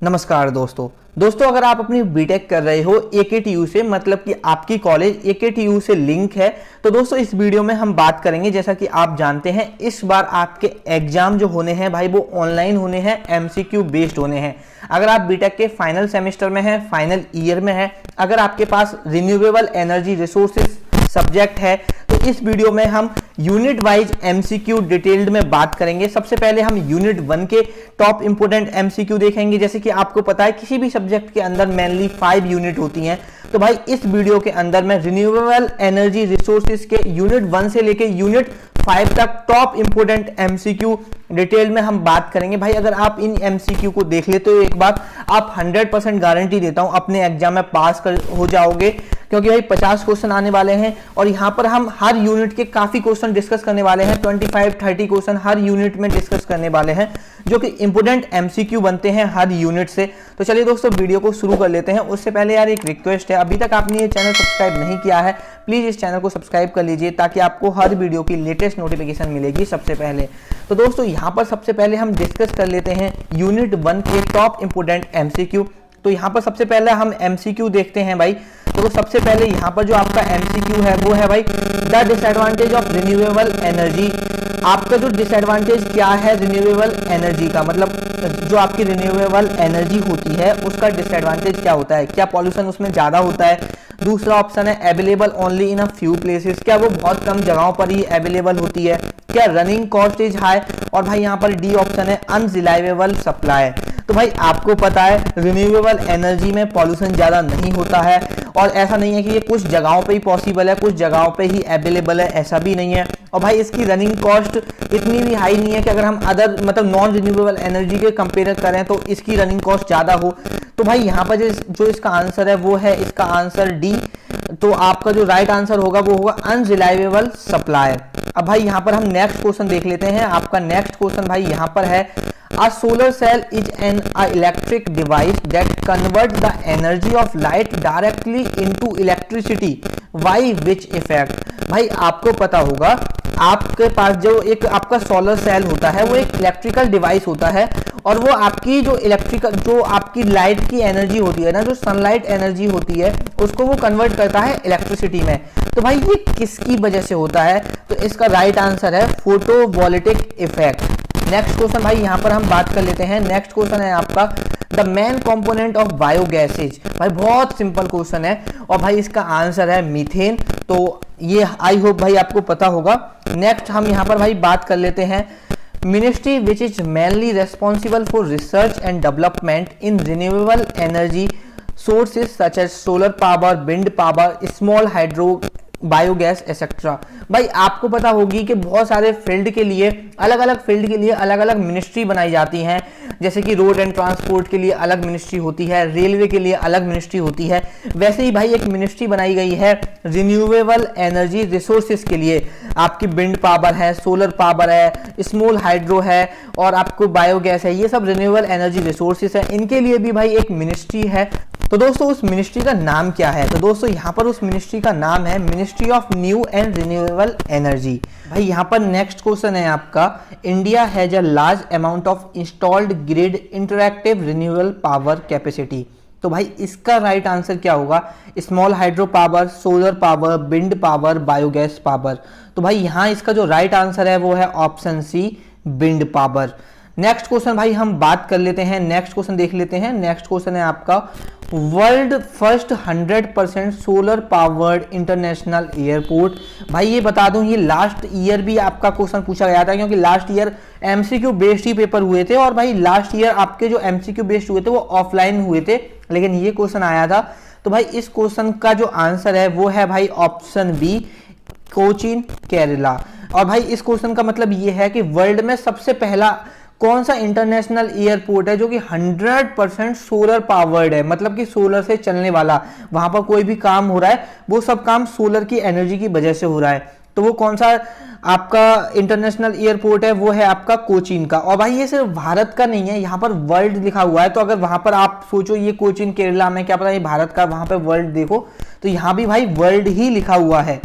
नमस्कार दोस्तों अगर आप अपनी बीटेक कर रहे हो एकेटीयू से, मतलब कि आपकी कॉलेज एकेटीयू से लिंक है, तो दोस्तों इस वीडियो में हम बात करेंगे। जैसा कि आप जानते हैं इस बार आपके एग्जाम जो होने हैं भाई वो ऑनलाइन होने हैं, एमसीक्यू बेस्ड होने हैं। अगर आप बीटेक के फाइनल सेमेस्टर में हैं, फाइनल ईयर में हैं, अगर आपके पास रिन्यूएबल एनर्जी रिसोर्सेज सब्जेक्ट है, तो इस वीडियो में हम यूनिट वाइज एमसीक्यू डिटेल्ड में बात करेंगे। सबसे पहले हम यूनिट 1 के टॉप इंपोर्टेंट एमसीक्यू देखेंगे। जैसे कि आपको पता है किसी भी सब्जेक्ट के अंदर मेनली 5 यूनिट होती हैं, तो भाई इस वीडियो के अंदर मैं रिन्यूएबल एनर्जी रिसोर्सेज के यूनिट 1 से लेके यूनिट 5 तक टॉप इंपोर्टेंट एमसीक्यू डिटेल में हम बात करेंगे। भाई अगर आप इन एमसीक्यू को देख लेते हो एक बार, आप 100% गारंटी देता हूं अपने एग्जाम में पास हो जाओगे, क्योंकि भाई 50 क्वेश्चन आने वाले हैं और यहाँ पर हम हर यूनिट के काफी क्वेश्चन डिस्कस करने वाले हैं। 25-30 क्वेश्चन हर यूनिट में डिस्कस करने वाले हैं, जो कि इंपोर्टेंट एमसीक्यू बनते हैं हर यूनिट से। तो चलिए दोस्तों वीडियो को शुरू कर लेते हैं। उससे पहले यार एक रिक्वेस्ट है, अभी तक आपने ये चैनल सब्सक्राइब नहीं किया है, प्लीज इस चैनल को सब्सक्राइब कर लीजिए ताकि आपको हर वीडियो की लेटेस्ट नोटिफिकेशन मिलेगी सबसे पहले। तो दोस्तों यहाँ पर सबसे पहले हम डिस्कस कर लेते हैं यूनिट 1 के टॉप इंपोर्टेंट एमसीक्यू। तो यहाँ पर सबसे पहले हम एमसीक्यू देखते हैं भाई। तो सबसे पहले यहाँ पर जो आपका एमसीक्यू है वो है भाई the disadvantage of renewable energy. आपका जो डिसएडवांटेज क्या है रिन्यूएबल एनर्जी का, मतलब जो आपकी रिन्यूएबल एनर्जी होती है उसका डिसएडवांटेज क्या होता है, क्या पॉल्यूशन उसमें ज्यादा होता है। दूसरा ऑप्शन है available only in a few places, क्या वो बहुत कम जगहों पर ही अवेलेबल होती है। क्या रनिंग कॉस्ट इज हाई, और भाई यहाँ पर डी ऑप्शन है अनरिलायबल सप्लाई। तो भाई आपको पता है रिन्यूएबल एनर्जी में पॉल्यूशन ज्यादा नहीं होता है, और ऐसा नहीं है कि ये कुछ जगहों पे ही पॉसिबल है, कुछ जगहों पे ही अवेलेबल है, ऐसा भी नहीं है। और भाई इसकी रनिंग कॉस्ट इतनी भी हाई नहीं है कि अगर हम अदर मतलब नॉन रिन्यूएबल एनर्जी के कंपेयर करें तो इसकी रनिंग कॉस्ट ज्यादा हो। तो भाई यहाँ पर जो इसका आंसर है वो है इसका आंसर डी। तो आपका जो राइट आंसर होगा वो होगा अनरिलायबल सप्लाई। अब भाई यहाँ पर हम नेक्स्ट क्वेश्चन देख लेते हैं। आपका नेक्स्ट क्वेश्चन भाई यहाँ पर है A solar cell is an electric device that converts the energy of light directly into electricity. Why? Which effect? भाई आपको पता होगा आपके पास जो एक आपका सोलर सेल होता है वो एक इलेक्ट्रिकल डिवाइस होता है, और वो आपकी जो इलेक्ट्रिकल जो आपकी लाइट की एनर्जी होती है ना, जो सनलाइट एनर्जी होती है उसको वो कन्वर्ट करता है इलेक्ट्रिसिटी में। तो भाई ये किसकी वजह से होता है, तो इसका राइट आंसर है फोटोवोल्टिक इफेक्ट। नेक्स्ट क्वेश्चन भाई यहाँ पर हम बात कर लेते हैं। नेक्स्ट क्वेश्चन है आपका द मेन कंपोनेंट ऑफ बायोगैसेज। भाई बहुत सिंपल क्वेश्चन है और भाई इसका आंसर है मीथेन। तो ये आई होप भाई आपको पता होगा। नेक्स्ट हम यहाँ पर भाई बात कर लेते हैं ministry which is mainly responsible for research and development in renewable energy sources such as solar power, wind power, small hydro biogas etcetera. भाई आपको पता होगी कि बहुत सारे फील्ड के लिए अलग अलग फील्ड के लिए अलग अलग मिनिस्ट्री बनाई जाती हैं। जैसे कि रोड एंड ट्रांसपोर्ट के लिए अलग मिनिस्ट्री होती है, रेलवे के लिए अलग मिनिस्ट्री होती है, वैसे ही भाई एक मिनिस्ट्री बनाई गई है रिन्यूएबल एनर्जी रिसोर्सेज के लिए। आपकी विंड पावर है, सोलर पावर है, स्मॉल हाइड्रो है और आपको बायोगैस है, ये सब रिन्यूएबल एनर्जी रिसोर्सेज है। इनके लिए भी भाई एक मिनिस्ट्री है। तो दोस्तों उस मिनिस्ट्री का नाम क्या है, तो दोस्तों यहाँ पर उस मिनिस्ट्री का नाम है ministry of new and renewable energy. भाई यहाँ पर नेक्स्ट क्वेश्चन है आपका India has a large amount of installed grid interactive renewable power capacity. तो भाई इसका राइट आंसर क्या होगा, small hydro power, solar power, wind power, biogas power. तो भाई यहाँ इसका जो राइट आंसर है वो है option C wind power. Next question भाई हम बात कर लेते हैं, नेक्स्ट क्वेश्चन देख लेते हैं। नेक्स्ट क्वेश्चन है आपका world first 100% solar powered international airport. भाई ये बता दूं ये लास्ट ईयर भी आपका क्वेश्चन पूछा गया था, क्योंकि लास्ट ईयर एमसीक्यू बेस्ड ही पेपर हुए थे, और भाई लास्ट ईयर आपके जो एमसीक्यू बेस्ड हुए थे वो ऑफलाइन हुए थे, लेकिन ये क्वेश्चन आया था। तो भाई इस क्वेश्चन का जो आंसर है वो है भाई ऑप्शन बी कोचीन केरला। और भाई इस क्वेश्चन का मतलब ये है कि वर्ल्ड में सबसे पहला कौन सा इंटरनेशनल एयरपोर्ट है जो कि 100% सोलर पावर्ड है, मतलब कि सोलर से चलने वाला, वहां पर कोई भी काम हो रहा है वो सब काम सोलर की एनर्जी की वजह से हो रहा है। तो वो कौन सा आपका इंटरनेशनल एयरपोर्ट है, वो है आपका कोचीन का। और भाई ये सिर्फ भारत का नहीं है, यहाँ पर वर्ल्ड लिखा हुआ है। तो अगर वहां पर आप सोचो ये कोचीन केरला में, क्या पता ये भारत का, वहां पर वर्ल्ड देखो तो यहाँ भी भाई वर्ल्ड ही लिखा हुआ है।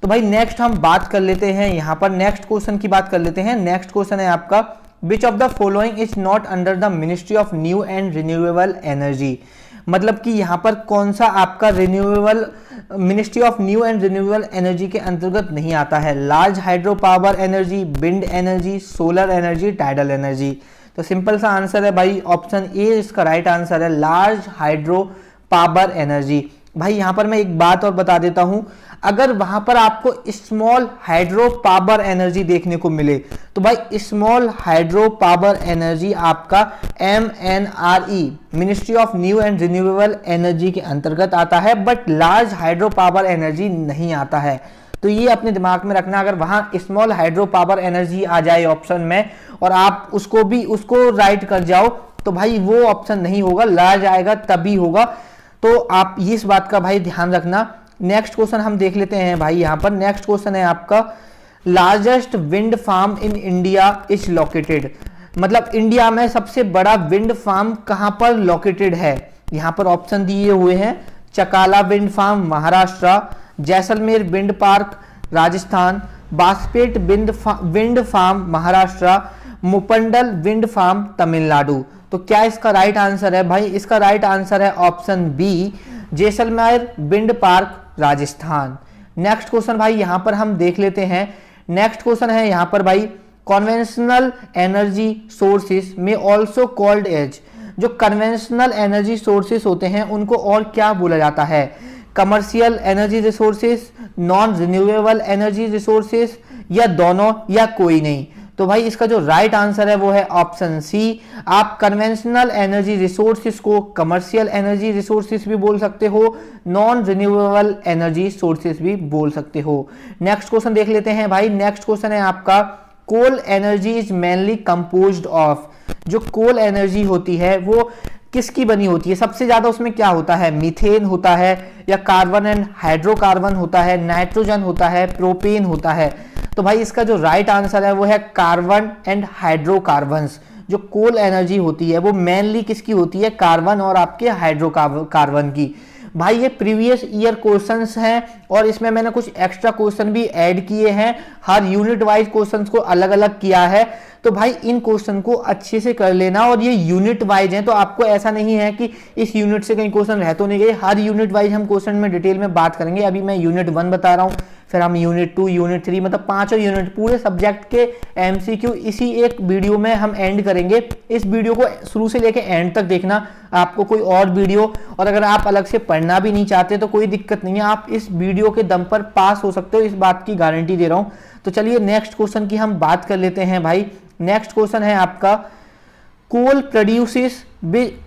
तो भाई नेक्स्ट हम बात कर लेते हैं, यहाँ पर नेक्स्ट क्वेश्चन की बात कर लेते हैं। नेक्स्ट क्वेश्चन है आपका विच of the following is not under the ministry of new and renewable energy, मतलब कि यहाँ पर कौन सा आपका renewable ministry of new and renewable energy के अंतर्गत नहीं आता है। Large hydro power energy, wind energy, solar energy, tidal energy. तो सिंपल सा आंसर है भाई ऑप्शन ए इसका राइट आंसर है, लार्ज हाइड्रो पावर एनर्जी। भाई यहाँ पर मैं एक बात और बता देता हूं, अगर वहां पर आपको स्मॉल हाइड्रो पावर एनर्जी देखने को मिले तो भाई स्मॉल हाइड्रो पावर एनर्जी आपका MNRE ministry of new and renewable energy के अंतर्गत आता है, but large hydro power energy नहीं आता है। तो ये अपने दिमाग में रखना, अगर वहां स्मॉल हाइड्रो पावर एनर्जी आ जाए ऑप्शन में और आप उसको राइट कर जाओ तो भाई वो ऑप्शन नहीं होगा, लार्ज आएगा तभी होगा। तो आप इस बात का भाई ध्यान रखना। नेक्स्ट क्वेश्चन हम देख लेते हैं भाई। यहाँ पर नेक्स्ट क्वेश्चन है आपका, largest wind farm in India is located, मतलब इंडिया में सबसे बड़ा विंड फार्म कहां पर लोकेटेड है। यहाँ पर ऑप्शन दिए हुए हैं, Chakala wind farm Maharashtra, Jaisalmer wind park Rajasthan, Baspet wind farm Maharashtra, Muppandal wind farm Tamil Nadu. तो क्या इसका राइट आंसर है भाई, इसका राइट आंसर है option B, Jaisalmer wind park Rajasthan. Next question भाई यहां पर हम देख लेते हैं। नेक्स्ट क्वेश्चन है यहां पर भाई, कन्वेंशनल एनर्जी सोर्सेस में ऑल्सो कॉल्ड एज, जो कन्वेंशनल एनर्जी सोर्सेस होते हैं उनको और क्या बोला जाता है, commercial energy resources, non renewable energy resources, या दोनों, या कोई नहीं। तो भाई इसका जो राइट आंसर है वो है ऑप्शन सी। आप कन्वेंशनल एनर्जी रिसोर्सेस को कमर्शियल एनर्जी रिसोर्सेस भी बोल सकते हो, नॉन रिन्यूएबल एनर्जी सोर्सेस भी बोल सकते हो। नेक्स्ट क्वेश्चन देख लेते हैं भाई। नेक्स्ट क्वेश्चन है आपका, coal energy is mainly composed of, जो कोल एनर्जी होती है वो किसकी बनी होती है, सबसे ज्यादा उसमें क्या होता है, मीथेन होता है, या कार्बन एंड हाइड्रोकार्बन होता है, नाइट्रोजन होता है, प्रोपेन होता है। तो भाई इसका जो राइट आंसर है वो है कार्बन एंड हाइड्रोकार्बन्स। जो कोल एनर्जी होती है वो मेनली किसकी होती है, कार्बन और आपके हाइड्रोकार्बन की। भाई ये प्रीवियस ईयर क्वेश्चंस हैं और इसमें मैंने कुछ एक्स्ट्रा क्वेश्चन भी ऐड किए हैं, हर यूनिट वाइज क्वेश्चंस को अलग अलग किया है। तो भाई इन क्वेश्चन को अच्छे से कर लेना, और ये यूनिट वाइज हैं तो आपको ऐसा नहीं है कि इस यूनिट से कहीं क्वेश्चन रह तो नहीं गए, हर यूनिट वाइज हम क्वेश्चन में डिटेल में बात करेंगे। अभी मैं यूनिट 1 बता रहा हूँ, फिर हम यूनिट 2, यूनिट 3, मतलब 5 यूनिट पूरे सब्जेक्ट के MCQ इसी एक वीडियो में हम एंड करेंगे। इस वीडियो को शुरू से लेकर एंड तक देखना, आपको कोई और वीडियो, और अगर आप अलग से पढ़ना भी नहीं चाहते तो कोई दिक्कत नहीं है, आप इस वीडियो के दम पर पास हो सकते हो, इस बात की गारंटी दे रहा हूं। तो चलिए नेक्स्ट क्वेश्चन की हम बात कर लेते हैं भाई। नेक्स्ट क्वेश्चन है आपका, कोल प्रोड्यूसेस,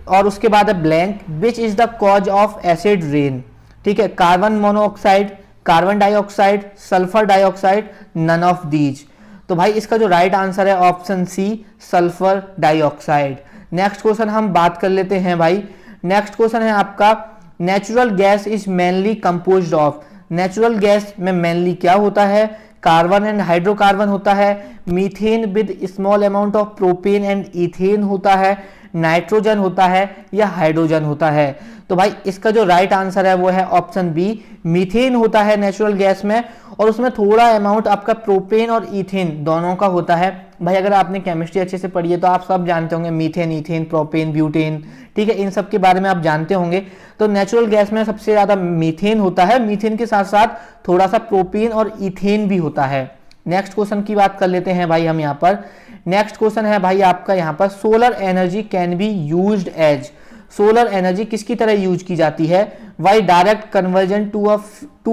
और उसके बाद है blank, which is the cause of acid rain. ठीक है, carbon monoxide, carbon dioxide, sulphur dioxide, none of these. तो भाई इसका जो राइट आंसर है option C, sulphur dioxide. Next question हम बात कर लेते हैं भाई। नेक्स्ट क्वेश्चन है आपका, natural gas is mainly composed of, natural gas में मेनली क्या होता है, कार्बन एंड हाइड्रोकार्बन होता है, methane with small amount of propane and ethane होता है, नाइट्रोजन होता है, या हाइड्रोजन होता है। तो भाई इसका जो राइट आंसर है वो है ऑप्शन बी, मीथेन होता है नेचुरल गैस में, और उसमें थोड़ा अमाउंट आपका प्रोपेन और इथेन दोनों का होता है। भाई अगर आपने केमिस्ट्री अच्छे से पढ़ी है तो आप सब जानते होंगे, मीथेन, इथेन, प्रोपेन, ब्यूटेन, ठीक है, इन सब के बारे में आप जानते होंगे। तो नेचुरल गैस में सबसे ज्यादा मीथेन होता है, मीथेन के साथ साथ थोड़ा सा प्रोपेन और इथेन भी होता है। नेक्स्ट क्वेश्चन की बात कर लेते हैं भाई हम यहाँ पर। नेक्स्ट क्वेश्चन है भाई आपका यहाँ पर, solar energy can be used as, solar energy किसकी तरह यूज की जाती है, by direct conversion to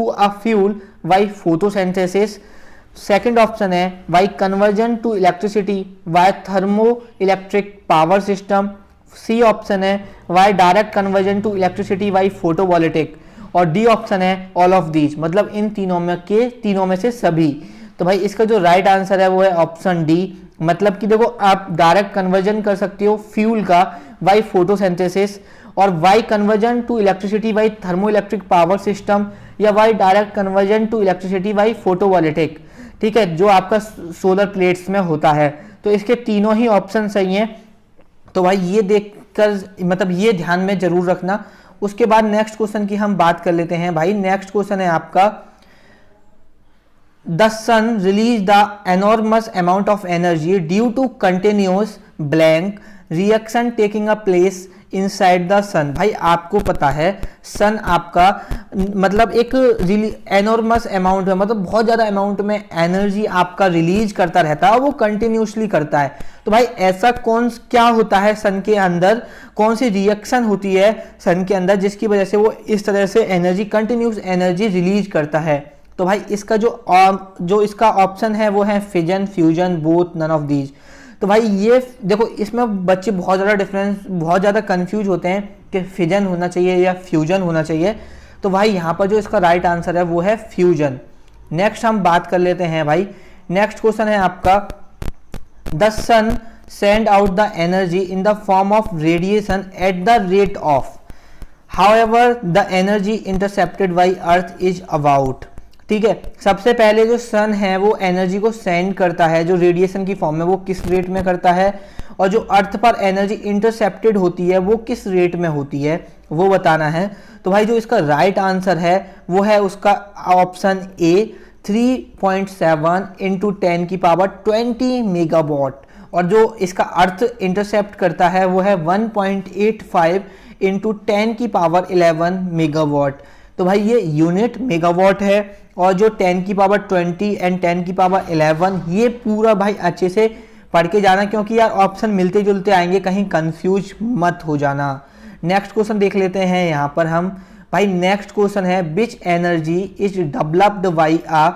a fuel, by photosynthesis. Second option है by conversion to electricity, by thermo electric power system. C option है by direct conversion to electricity, by photovoltaic. और D option है all of these, मतलब इन तीनों में से सभी। तो भाई इसका जो राइट आंसर है वो है ऑप्शन डी, मतलब कि देखो आप डायरेक्ट कन्वर्जन कर सकते हो फ्यूल का, वाई फोटोसिंथेसिस, और by conversion to electricity, by thermo electric power system, या by direct conversion to electricity, by photovoltaic. ठीक है, जो आपका सोलर प्लेट्स में होता है। तो इसके तीनों ही ऑप्शन सही हैं। तो भाई ये देखकर, मतलब ये ध्यान में जरूर रखना। उसके बाद नेक्स्ट क्वेश्चन की हम बात कर लेते हैं भाई। नेक्स्ट क्वेश्चन है आपका, the sun release the enormous amount of energy due to continuous blank reaction taking a place inside the sun. भाई आपको पता है सन आपका मतलब एक एनॉर्मस अमाउंट में, मतलब बहुत ज्यादा अमाउंट में एनर्जी आपका रिलीज करता रहता है, वो कंटिन्यूसली करता है। तो भाई ऐसा क्या होता है सन के अंदर, कौन सी रिएक्शन होती है सन के अंदर जिसकी वजह से वो इस तरह से एनर्जी, कंटिन्यूस एनर्जी रिलीज करता है? तो भाई इसका जो इसका ऑप्शन है वो है fission, fusion, both, none of these. तो भाई ये देखो, इसमें बच्चे बहुत ज़्यादा कंफ्यूज होते हैं कि फिजन होना चाहिए या फ्यूजन होना चाहिए। तो भाई यहाँ पर जो इसका राइट आंसर है वो है फ्यूजन। नेक्स्ट हम बात कर लेते हैं भाई, नेक्स्ट क्वेश्चन है आपका, the sun send out the energy in the form of radiation at the rate of, however the energy intercepted by earth is about. ठीक है, सबसे पहले जो सन है वो एनर्जी को सेंड करता है जो रेडिएशन की फॉर्म में, वो किस रेट में करता है, और जो अर्थ पर एनर्जी इंटरसेप्टेड होती है वो किस रेट में होती है, वो बताना है। तो भाई जो इसका राइट आंसर है वो है उसका ऑप्शन ए, 3.7 इंटू 10 की पावर 20 मेगावाट, और जो इसका अर्थ इंटरसेप्ट करता है वो है 1.85 इंटू 10 की पावर 11 मेगावाट। तो भाई ये यूनिट मेगावाट है, और जो 10 की पावर 20 एंड 10 की पावर 11, ये पूरा भाई अच्छे से पढ़ के जाना, क्योंकि यार ऑप्शन मिलते जुलते आएंगे, कहीं कंफ्यूज मत हो जाना। नेक्स्ट क्वेश्चन देख लेते हैं यहाँ पर हम। भाई नेक्स्ट क्वेश्चन है, which energy is developed by a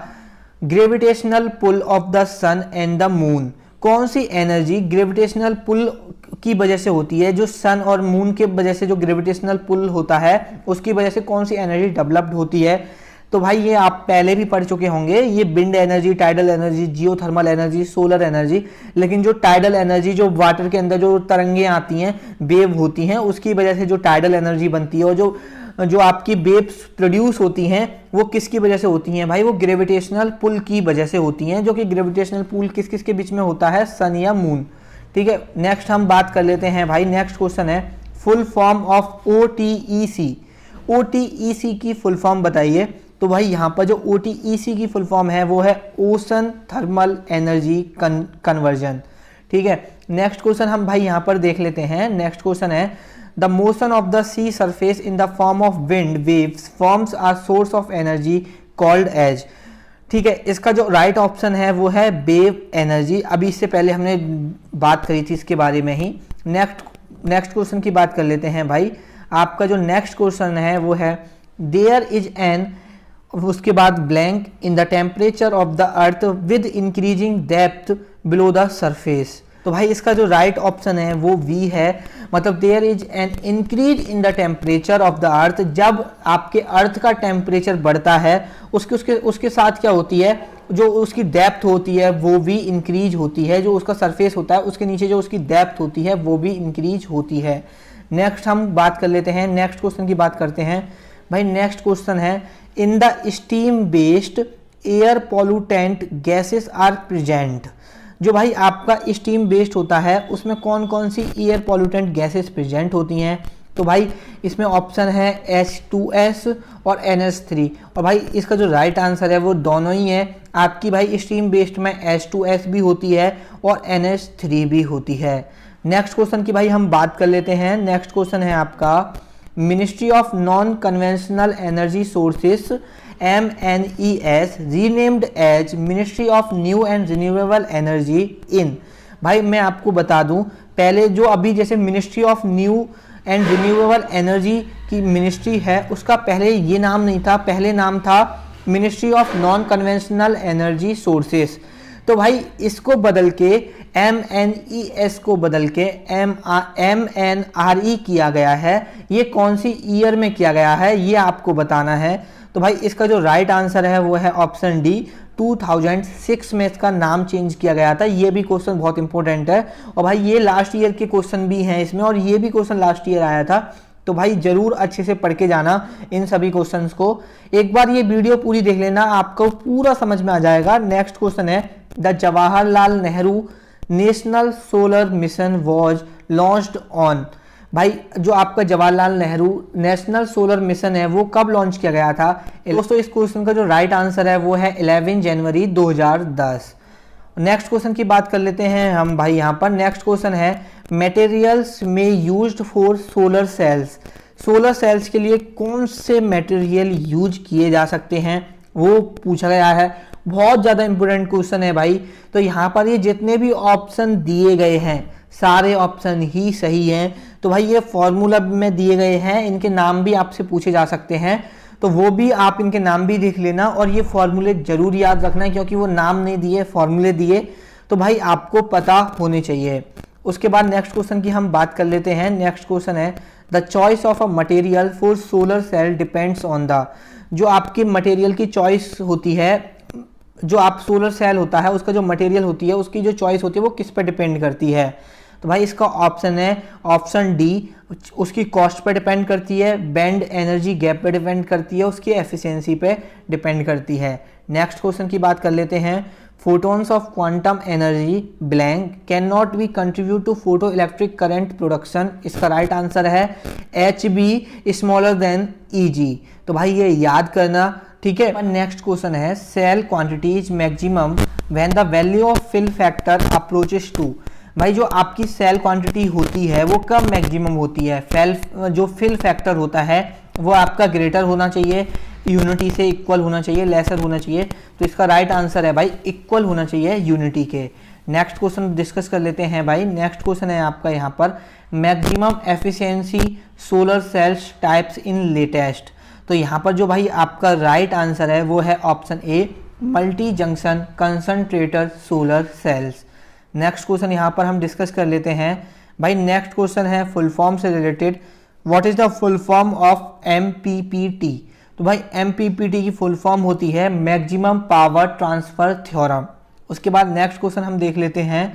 gravitational pull of the sun and the moon. कौन सी एनर्जी ग्रेविटेशनल पुल की वजह से होती है, जो सन और मून के वजह से जो ग्रेविटेशनल पुल होता है उसकी वजह से कौन सी एनर्जी डेवलप्ड होती है? तो भाई ये आप पहले भी पढ़ चुके होंगे, ये wind energy, tidal energy, geothermal energy, solar energy. लेकिन जो टाइडल एनर्जी, जो वाटर के अंदर जो तरंगे आती हैं, वेव होती हैं, उसकी वजह से जो टाइडल एनर्जी बनती है, और जो आपकी वेव्स प्रोड्यूस होती हैं वो किसकी वजह से होती हैं? भाई वो ग्रेविटेशनल पुल की वजह से होती हैं, जो कि ग्रेविटेशनल पुल किस किस के बीच में होता है? सन या मून। ठीक है, नेक्स्ट हम बात कर लेते हैं भाई। नेक्स्ट क्वेश्चन है, full form of OTEC। OTEC की फुल फॉर्म बताइए। तो भाई यहाँ पर जो OTEC की फुल फॉर्म है वो है ओशन थर्मल एनर्जी कन्वर्जन। ठीक है, नेक्स्ट क्वेश्चन हम भाई यहाँ पर देख लेते हैं। नेक्स्ट क्वेश्चन है, the motion of the sea surface in the form of wind waves forms are source of energy called as. ठीक है, इसका जो राइट ऑप्शन है वो है वेव एनर्जी। अभी इससे पहले हमने बात करी थी इसके बारे में ही। नेक्स्ट क्वेश्चन की बात कर लेते हैं भाई। आपका जो नेक्स्ट क्वेश्चन है वो है, देयर इज एन, उसके बाद blank, in the temperature of the earth with increasing depth below the surface. तो भाई इसका जो राइट ऑप्शन है वो वी है, मतलब there is an increase in the temperature of the earth. जब आपके अर्थ का टेम्परेचर बढ़ता है उसके साथ क्या होती है, जो उसकी डेप्थ होती है वो भी इंक्रीज होती है, जो उसका सरफेस होता है उसके नीचे जो उसकी डेप्थ होती है वो भी इंक्रीज होती है। नेक्स्ट हम बात कर लेते हैं, नेक्स्ट क्वेश्चन की बात करते हैं भाई। नेक्स्ट क्वेश्चन है, in the steam based air pollutant gases are present. जो भाई आपका स्टीम बेस्ड होता है उसमें कौन कौन सी एयर पॉल्यूटेंट गैसेस प्रेजेंट होती हैं? तो भाई इसमें ऑप्शन है H2S और NH3, और भाई इसका जो राइट आंसर है वो दोनों ही है। आपकी भाई स्टीम बेस्ड में H2S भी होती है और NH3 भी होती है। नेक्स्ट क्वेश्चन की भाई हम बात कर लेते हैं। नेक्स्ट क्वेश्चन है आपका, ministry of non conventional energy sources MNES renamed as ministry of new and renewable energy in. भाई मैं आपको बता दूं, पहले जो अभी जैसे ministry of new and renewable energy की मिनिस्ट्री है उसका पहले ये नाम नहीं था, पहले नाम था ministry of non conventional energy sources. तो भाई इसको बदल के MNES को बदल के MNRE किया गया है। ये कौन सी ईयर में किया गया है ये आपको बताना है। तो भाई इसका जो राइट आंसर है वो है ऑप्शन डी, 2006 में इसका नाम चेंज किया गया था। ये भी क्वेश्चन बहुत इंपॉर्टेंट है, और भाई ये लास्ट ईयर के क्वेश्चन भी हैं इसमें, और ये भी क्वेश्चन लास्ट ईयर आया था। तो भाई जरूर अच्छे से पढ़ के जाना इन सभी क्वेश्चंस को। एक बार ये वीडियो पूरी देख लेना, आपको पूरा समझ में आ जाएगा। नेक्स्ट क्वेश्चन है, the Jawaharlal Nehru national solar mission was launched on. भाई जो आपका Jawaharlal Nehru national solar mission है वो कब लॉन्च किया गया था? दोस्तों इस क्वेश्चन का जो राइट आंसर है वो है 11 जनवरी 2010। नेक्स्ट क्वेश्चन की बात कर लेते हैं हम भाई। यहाँ पर नेक्स्ट क्वेश्चन है मटेरियल्स में used for solar cells. Solar cells के लिए कौन से मटेरियल यूज किए जा सकते हैं वो पूछा गया है। बहुत ज़्यादा इंपॉर्टेंट क्वेश्चन है भाई। तो यहाँ पर ये जितने भी ऑप्शन दिए गए हैं सारे ऑप्शन ही सही हैं। तो भाई ये फॉर्मूला में दिए गए हैं, इनके नाम भी आपसे पूछे जा सकते हैं, तो वो भी आप इनके नाम भी देख लेना और ये फॉर्मूले जरूर याद रखना है, क्योंकि वो नाम नहीं दिए फॉर्मूले दिए तो भाई आपको पता होने चाहिए। उसके बाद नेक्स्ट क्वेश्चन की हम बात कर लेते हैं। नेक्स्ट क्वेश्चन है the choice of a material for solar cell depends on the. जो आपकी मटेरियल की चॉइस होती है, जो आप सोलर सेल होता है उसका जो मटेरियल होती है उसकी जो चॉइस होती है वो किस पर डिपेंड करती है? तो भाई इसका ऑप्शन है ऑप्शन डी, उसकी कॉस्ट पर डिपेंड करती है, बैंड एनर्जी गैप पे डिपेंड करती है, उसकी एफिशिएंसी पे डिपेंड करती है। नेक्स्ट क्वेश्चन की बात कर लेते हैं। Photons of quantum energy blank can not be contribute to photo electric current production. इसका राइट आंसर है H B smaller than E G. तो भाई ये याद करना, ठीक है। नेक्स्ट क्वेश्चन है cell quantity is maximum when the value of fill factor approaches to. भाई जो आपकी सेल क्वांटिटी होती है वो कब मैक्सिमम होती है? जो फिल फैक्टर होता है वो आपका ग्रेटर होना चाहिए, यूनिटी से इक्वल होना चाहिए, लेसर होना चाहिए। तो इसका राइट आंसर है भाई इक्वल होना चाहिए यूनिटी के। नेक्स्ट क्वेश्चन डिस्कस कर लेते हैं भाई। नेक्स्ट क्वेश्चन है आपका यहाँ पर maximum efficiency solar cells types in latest. तो यहाँ पर जो भाई आपका राइट आंसर है वो है option a multi junction concentrator solar cells. Next question यहाँ पर हम डिस्कस कर लेते हैं भाई। नेक्स्ट क्वेश्चन है फुल फॉर्म से related. What is the full form of MPPT? तो भाई एमपीपीटी की फुल फॉर्म होती है मैक्सिमम पावर ट्रांसफर थ्योरम। उसके बाद नेक्स्ट क्वेश्चन हम देख लेते हैं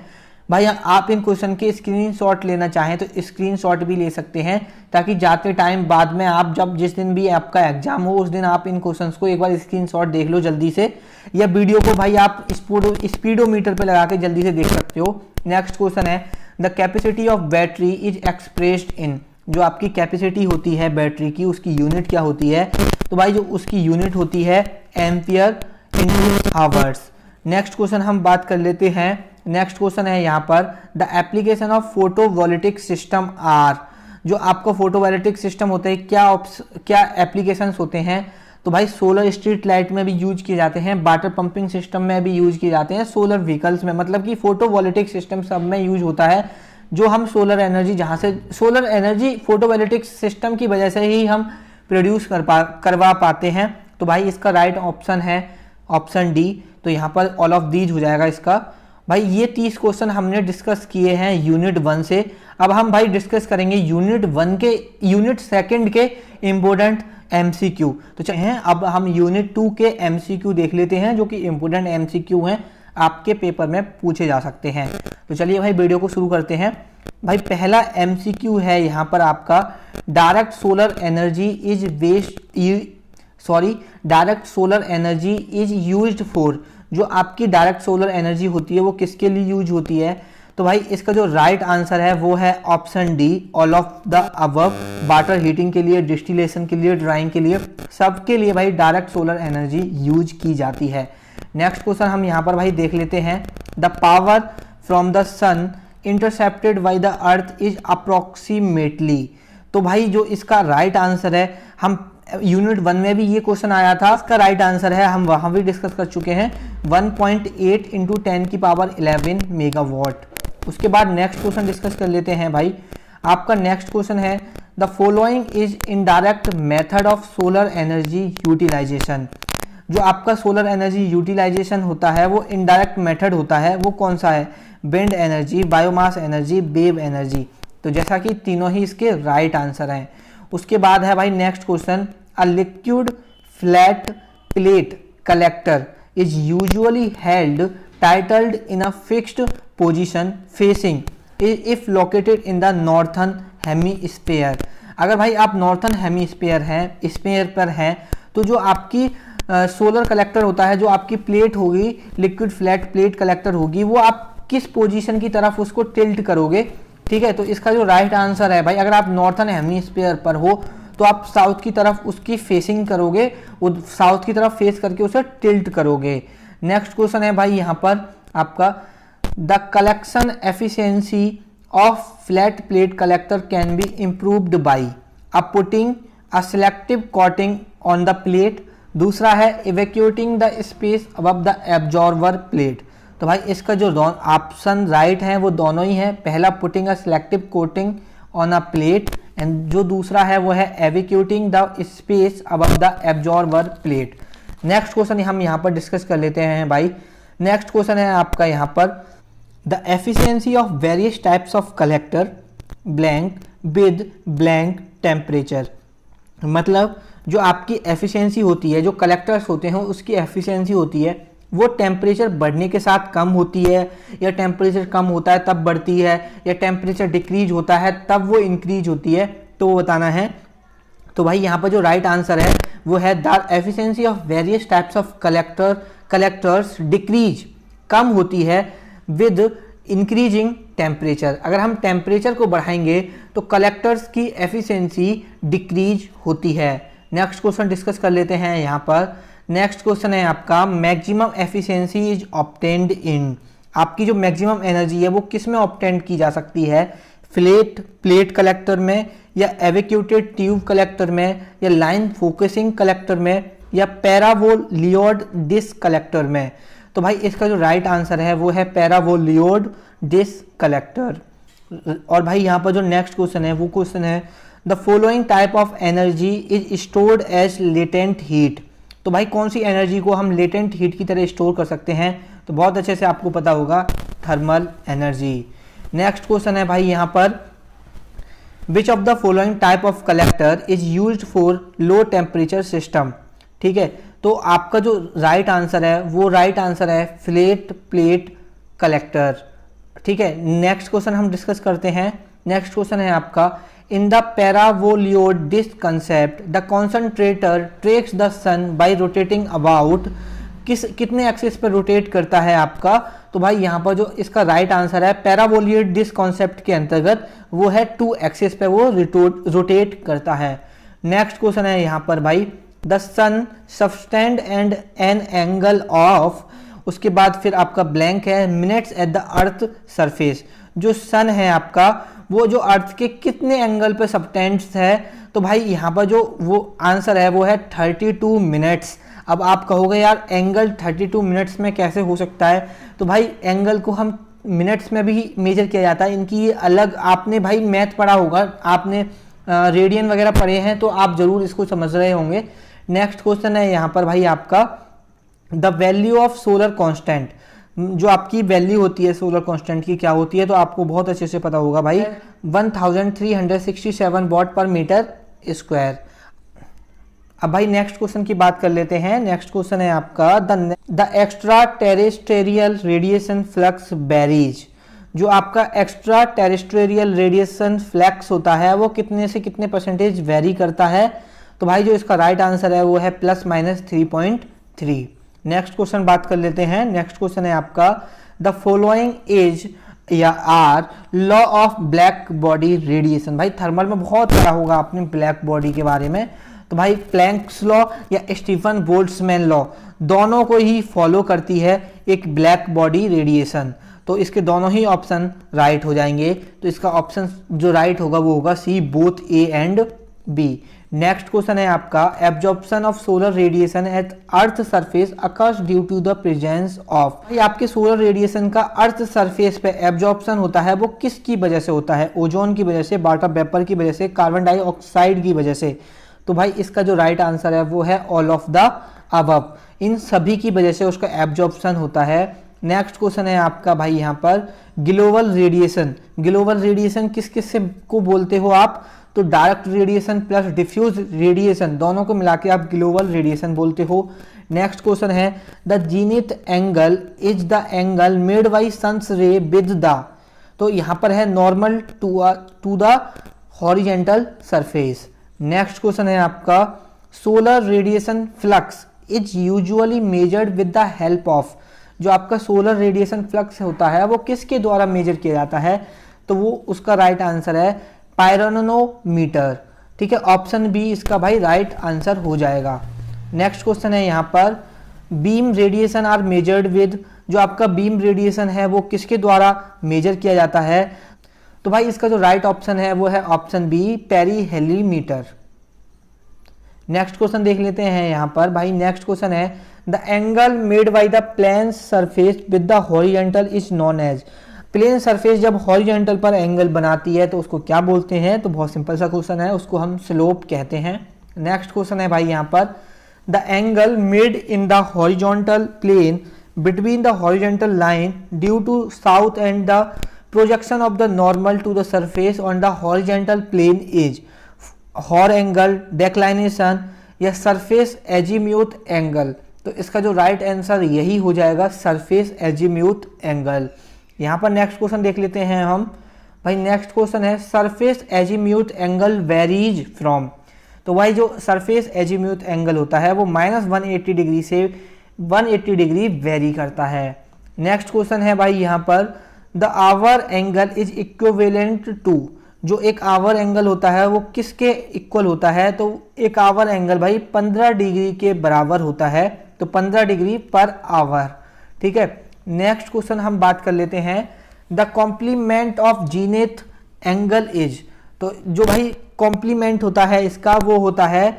भाई। आप इन क्वेश्चन के स्क्रीनशॉट लेना चाहें तो स्क्रीनशॉट भी ले सकते हैं, ताकि जाते टाइम बाद में आप जब जिस दिन भी आपका एग्जाम हो उस दिन आप इन क्वेश्चंस को एक बार स्क्रीनशॉट देख लो जल्दी से, या वीडियो को भाई आप स्पीडोमीटर पे लगा के जल्दी से देख सकते हो। नेक्स्ट क्वेश्चन है the capacity of battery is expressed in. जो आपकी कैपेसिटी होती है बैटरी की उसकी यूनिट क्या होती है? तो भाई जो उसकी यूनिट होती है ampere into hours. Next question हम बात कर लेते हैं। नेक्स्ट क्वेश्चन है यहाँ पर the application of photovoltaic system are. जो आपका फोटोवोल्टिक सिस्टम होता है क्या एप्लीकेशंस होते हैं? तो भाई सोलर स्ट्रीट लाइट में भी यूज किए जाते हैं, वाटर पंपिंग सिस्टम में भी यूज किए जाते हैं, सोलर व्हीकल्स में, मतलब कि फोटोवोल्टिक सिस्टम सब में यूज होता है। जो हम सोलर एनर्जी जहाँ से सोलर एनर्जी फोटोवोल्टिक सिस्टम की वजह से ही हम प्रोड्यूस करवा पाते हैं। तो भाई इसका राइट ऑप्शन है ऑप्शन डी। तो यहाँ पर ऑल ऑफ दीज हो जाएगा इसका। भाई ये 30 क्वेश्चन हमने डिस्कस किए हैं यूनिट 1 से। अब हम भाई डिस्कस करेंगे यूनिट सेकंड के इम्पोर्टेंट एमसीक्यू। तो चलिए अब हम यूनिट 2 के एमसीक्यू देख लेते हैं, जो कि इम्पोर्टेंट एमसीक्यू हैं, आपके पेपर में पूछे जा सकते हैं। तो चलिए भाई वीडियो को शुरू करते हैं। भाई पहला एमसीक्यू है यहाँ पर आपका direct solar energy is used for. जो आपकी डायरेक्ट सोलर एनर्जी होती है वो किसके लिए यूज होती है? तो भाई इसका जो राइट आंसर है वो है option D all of the above. Water heating के लिए, डिस्टिलेशन के लिए, ड्राइंग के लिए, सबके लिए भाई डायरेक्ट सोलर एनर्जी यूज की जाती है। नेक्स्ट क्वेश्चन हम यहाँ पर भाई देख लेते हैं। The power from the sun intercepted by the earth is approximately. तो भाई जो इसका राइट आंसर है, हम यूनिट 1 में भी ये क्वेश्चन आया था, इसका राइट आंसर है, हम वहां भी डिस्कस कर चुके हैं, 1.8 इंटू 10 की पावर 11 मेगावाट। उसके बाद नेक्स्ट क्वेश्चन डिस्कस कर लेते हैं भाई। आपका नेक्स्ट क्वेश्चन है the following is indirect method of solar energy utilisation. जो आपका सोलर एनर्जी यूटिलाइजेशन होता है वो इनडायरेक्ट मेथड होता है, वो कौन सा है? Wind energy, biomass energy, wave energy. तो जैसा कि तीनों ही इसके राइट आंसर हैं। उसके बाद है भाई next question a liquid flat plate collector is usually held titled in a fixed position facing if located in the northern hemisphere. अगर भाई आप नॉर्थन हेमीस्फीयर पर हैं तो जो आपकी सोलर कलेक्टर होता है, जो आपकी प्लेट होगी, लिक्विड फ्लैट प्लेट कलेक्टर होगी, वो आप किस पोजीशन की तरफ उसको टिल्ट करोगे ठीक है, तो इसका जो राइट आंसर है भाई, अगर आप नॉर्थन हेमिस्फीयर पर हो तो आप साउथ की तरफ उसकी फेसिंग करोगे, साउथ की तरफ फेस करके उसे टिल्ट करोगे। नेक्स्ट क्वेश्चन है भाई यहाँ पर आपका, the collection efficiency of flat plate collector can be improved by putting a selective coating on the plate. दूसरा है evacuating the space above the absorber plate. तो भाई इसका जो ऑप्शन राइट है वो दोनों ही है, पहला putting a selective coating on a plate and जो दूसरा है वो है evacuating the space above the absorber plate. Next question हम यहाँ पर डिस्कस कर लेते हैं भाई। नेक्स्ट क्वेश्चन है आपका यहाँ पर, the efficiency of various types of collector blank with blank temperature. मतलब जो आपकी एफिशिएंसी होती है, जो कलेक्टर्स होते हैं उसकी एफिशिएंसी होती है वो टेम्परेचर बढ़ने के साथ कम होती है, या टेम्परेचर कम होता है तब बढ़ती है, या टेम्परेचर डिक्रीज होता है तब वो इंक्रीज होती है, तो वो बताना है। तो भाई यहाँ पर जो राइट आंसर है वो है the efficiency of various types of collectors decrease, कम होती है विद इंक्रीजिंग टेम्परेचर। अगर हम टेम्परेचर को बढ़ाएंगे तो कलेक्टर्स की एफिशिएंसी डिक्रीज होती है। नेक्स्ट क्वेश्चन डिस्कस कर लेते हैं यहाँ पर। नेक्स्ट क्वेश्चन है आपका, मैक्सिमम एफिशिएंसी इज ऑब्टेन्ड इन। आपकी जो मैक्सिमम एनर्जी है वो किस में ऑब्टेंड की जा सकती है, फ्लैट प्लेट कलेक्टर में, या एवेक्यूटेड ट्यूब कलेक्टर में, या लाइन फोकसिंग कलेक्टर में, या पैरावोलियोड डिस्क कलेक्टर में। तो भाई इसका जो राइट आंसर है वो है पैरावोलियोड डिस्क कलेक्टर। और भाई यहाँ पर जो नेक्स्ट क्वेश्चन है वो क्वेश्चन है, the following type of energy is stored as latent heat. तो भाई कौन सी एनर्जी को हम लेटेंट हीट की तरह स्टोर कर सकते हैं, तो बहुत अच्छे से आपको पता होगा, थर्मल एनर्जी। नेक्स्ट क्वेश्चन है भाई यहाँ पर, which of the following type of collector is used for low temperature system. ठीक है, तो आपका जो राइट आंसर है वो राइट आंसर है फ्लैट प्लेट कलेक्टर। ठीक है, नेक्स्ट क्वेश्चन हम डिस्कस करते हैं। नेक्स्ट क्वेश्चन है आपका, in the paraboloid disc concept the concentrator tracks the sun by rotating about, कितने एक्सिस पर रोटेट करता है आपका। तो भाई यहाँ पर जो इसका राइट आंसर है पैरावोलियोड डिस्क कॉन्सेप्ट के अंतर्गत वो है 2 एक्सिस पे वो रोटेट करता है। नेक्स्ट क्वेश्चन है यहाँ पर भाई, the sun subtends and an angle of, उसके बाद फिर आपका ब्लैंक है, minutes at the earth surface. जो सन है आपका वो जो अर्थ के कितने एंगल पे सबटेंड्स है, तो भाई यहाँ पर जो वो आंसर है वो है 32 मिनट्स। अब आप कहोगे यार एंगल 32 मिनट्स में कैसे हो सकता है, तो भाई एंगल को हम मिनट्स में भी मेजर किया जाता है, इनकी ये अलग, आपने भाई मैथ पढ़ा होगा, आपने रेडियन वगैरह पढ़े हैं तो आप जरूर इसको समझ रहे होंगे। नेक्स्ट क्वेश्चन है यहाँ पर भाई आपका, the value of solar constant. जो आपकी वैल्यू होती है सोलर कांस्टेंट की क्या होती है, तो आपको बहुत अच्छे से पता होगा भाई, 1367 वॉट पर मीटर स्क्वायर। अब भाई नेक्स्ट क्वेश्चन की बात कर लेते हैं। नेक्स्ट क्वेश्चन है आपका, the extra terrestrial radiation flux varies. जो आपका एक्स्ट्रा टेरेस्ट्रियल रेडिएशन फ्लक्स होता है वो कितने से कितने परसेंटेज वेरी करता है, तो भाई जो इसका राइट आंसर है वो है +-3.3। नेक्स्ट क्वेश्चन बात कर लेते हैं। नेक्स्ट क्वेश्चन है आपका, द फॉलोइंग इज या are law of black body radiation. भाई थर्मल में बहुत पढ़ा होगा आपने ब्लैक बॉडी के बारे में, तो भाई प्लैंक्स लॉ या स्टीफन बोल्ट्जमैन लॉ दोनों को ही फॉलो करती है एक ब्लैक बॉडी रेडिएशन। तो इसके दोनों ही ऑप्शन राइट हो जाएंगे, तो इसका ऑप्शन जो राइट होगा वो होगा C, both A and B. Next question है आपका, absorption of solar radiation at earth surface occurs due to the presence of. भाई आपके सोलर रेडिएशन का अर्थ सरफेस पे एब्जॉर्प्शन होता है वो किसकी वजह से होता है, ओजोन की वजह से, वाटर वेपर की वजह से, कार्बन डाइऑक्साइड की वजह से। तो भाई इसका जो राइट आंसर है वो है ऑल ऑफ द अबव, इन सभी की वजह से उसका एब्जॉर्प्शन होता है। नेक्स्ट क्वेश्चन है आपका भाई यहाँ पर, ग्लोबल रेडिएशन। ग्लोबल रेडिएशन किस किस से को बोलते हो आप, तो direct radiation plus diffuse radiation दोनों को मिला के आप ग्लोबल रेडिएशन बोलते हो। नेक्स्ट क्वेश्चन है, the zenith angle is the angle made by sun's ray with the, तो यहाँ पर है normal to the horizontal surface. Next question है आपका, solar radiation flux is usually measured with the help of. जो आपका solar radiation flux होता है वो किसके द्वारा मेजर किया जाता है, तो वो उसका राइट आंसर है पायरोनोमीटर। ठीक है, ऑप्शन बी इसका भाई राइट आंसर हो जाएगा। नेक्स्ट क्वेश्चन है यहाँ पर, beam radiation are measured with, जो आपका बीम रेडिएशन है वो किसके द्वारा मेजर किया जाता है? तो भाई इसका जो राइट ऑप्शन है वो है option B pyrheliometer. Next question देख लेते हैं यहाँ पर भाई। नेक्स्ट क्वेश्चन है, the angle made by the plane surface with the horizontal is known as. Plane surface जब हॉरिजॉन्टल पर एंगल बनाती है तो उसको क्या बोलते हैं? तो बहुत सिंपल सा क्वेश्चन है, उसको हम स्लोप कहते हैं। नेक्स्ट क्वेश्चन है भाई यहाँ पर, the angle made in the horizontal plane between the horizontal line due to south and the projection of the normal to the surface on the horizontal plane is hour angle, declination या surface एजीम्यूथ angle. तो इसका जो right answer यही हो जाएगा, surface एजीम्यूथ angle. यहाँ पर next question देख लेते हैं हम भाई। नेक्स्ट क्वेश्चन है, सरफेस एजीम्यूथ एंगल वेरीज फ्रॉम। तो भाई जो सरफेस एजीम्यूथ एंगल होता है वो -180 डिग्री से 180 डिग्री वेरी करता है। नेक्स्ट क्वेश्चन है भाई यहाँ पर, the hour angle is equivalent to. जो एक आवर एंगल होता है वो किसके इक्वल होता है? तो एक आवर एंगल भाई 15 डिग्री के बराबर होता है, तो 15 डिग्री पर आवर। ठीक है, नेक्स्ट क्वेश्चन हम बात कर लेते हैं, the complement of zenith angle is. तो जो भाई कॉम्प्लीमेंट होता है इसका वो होता है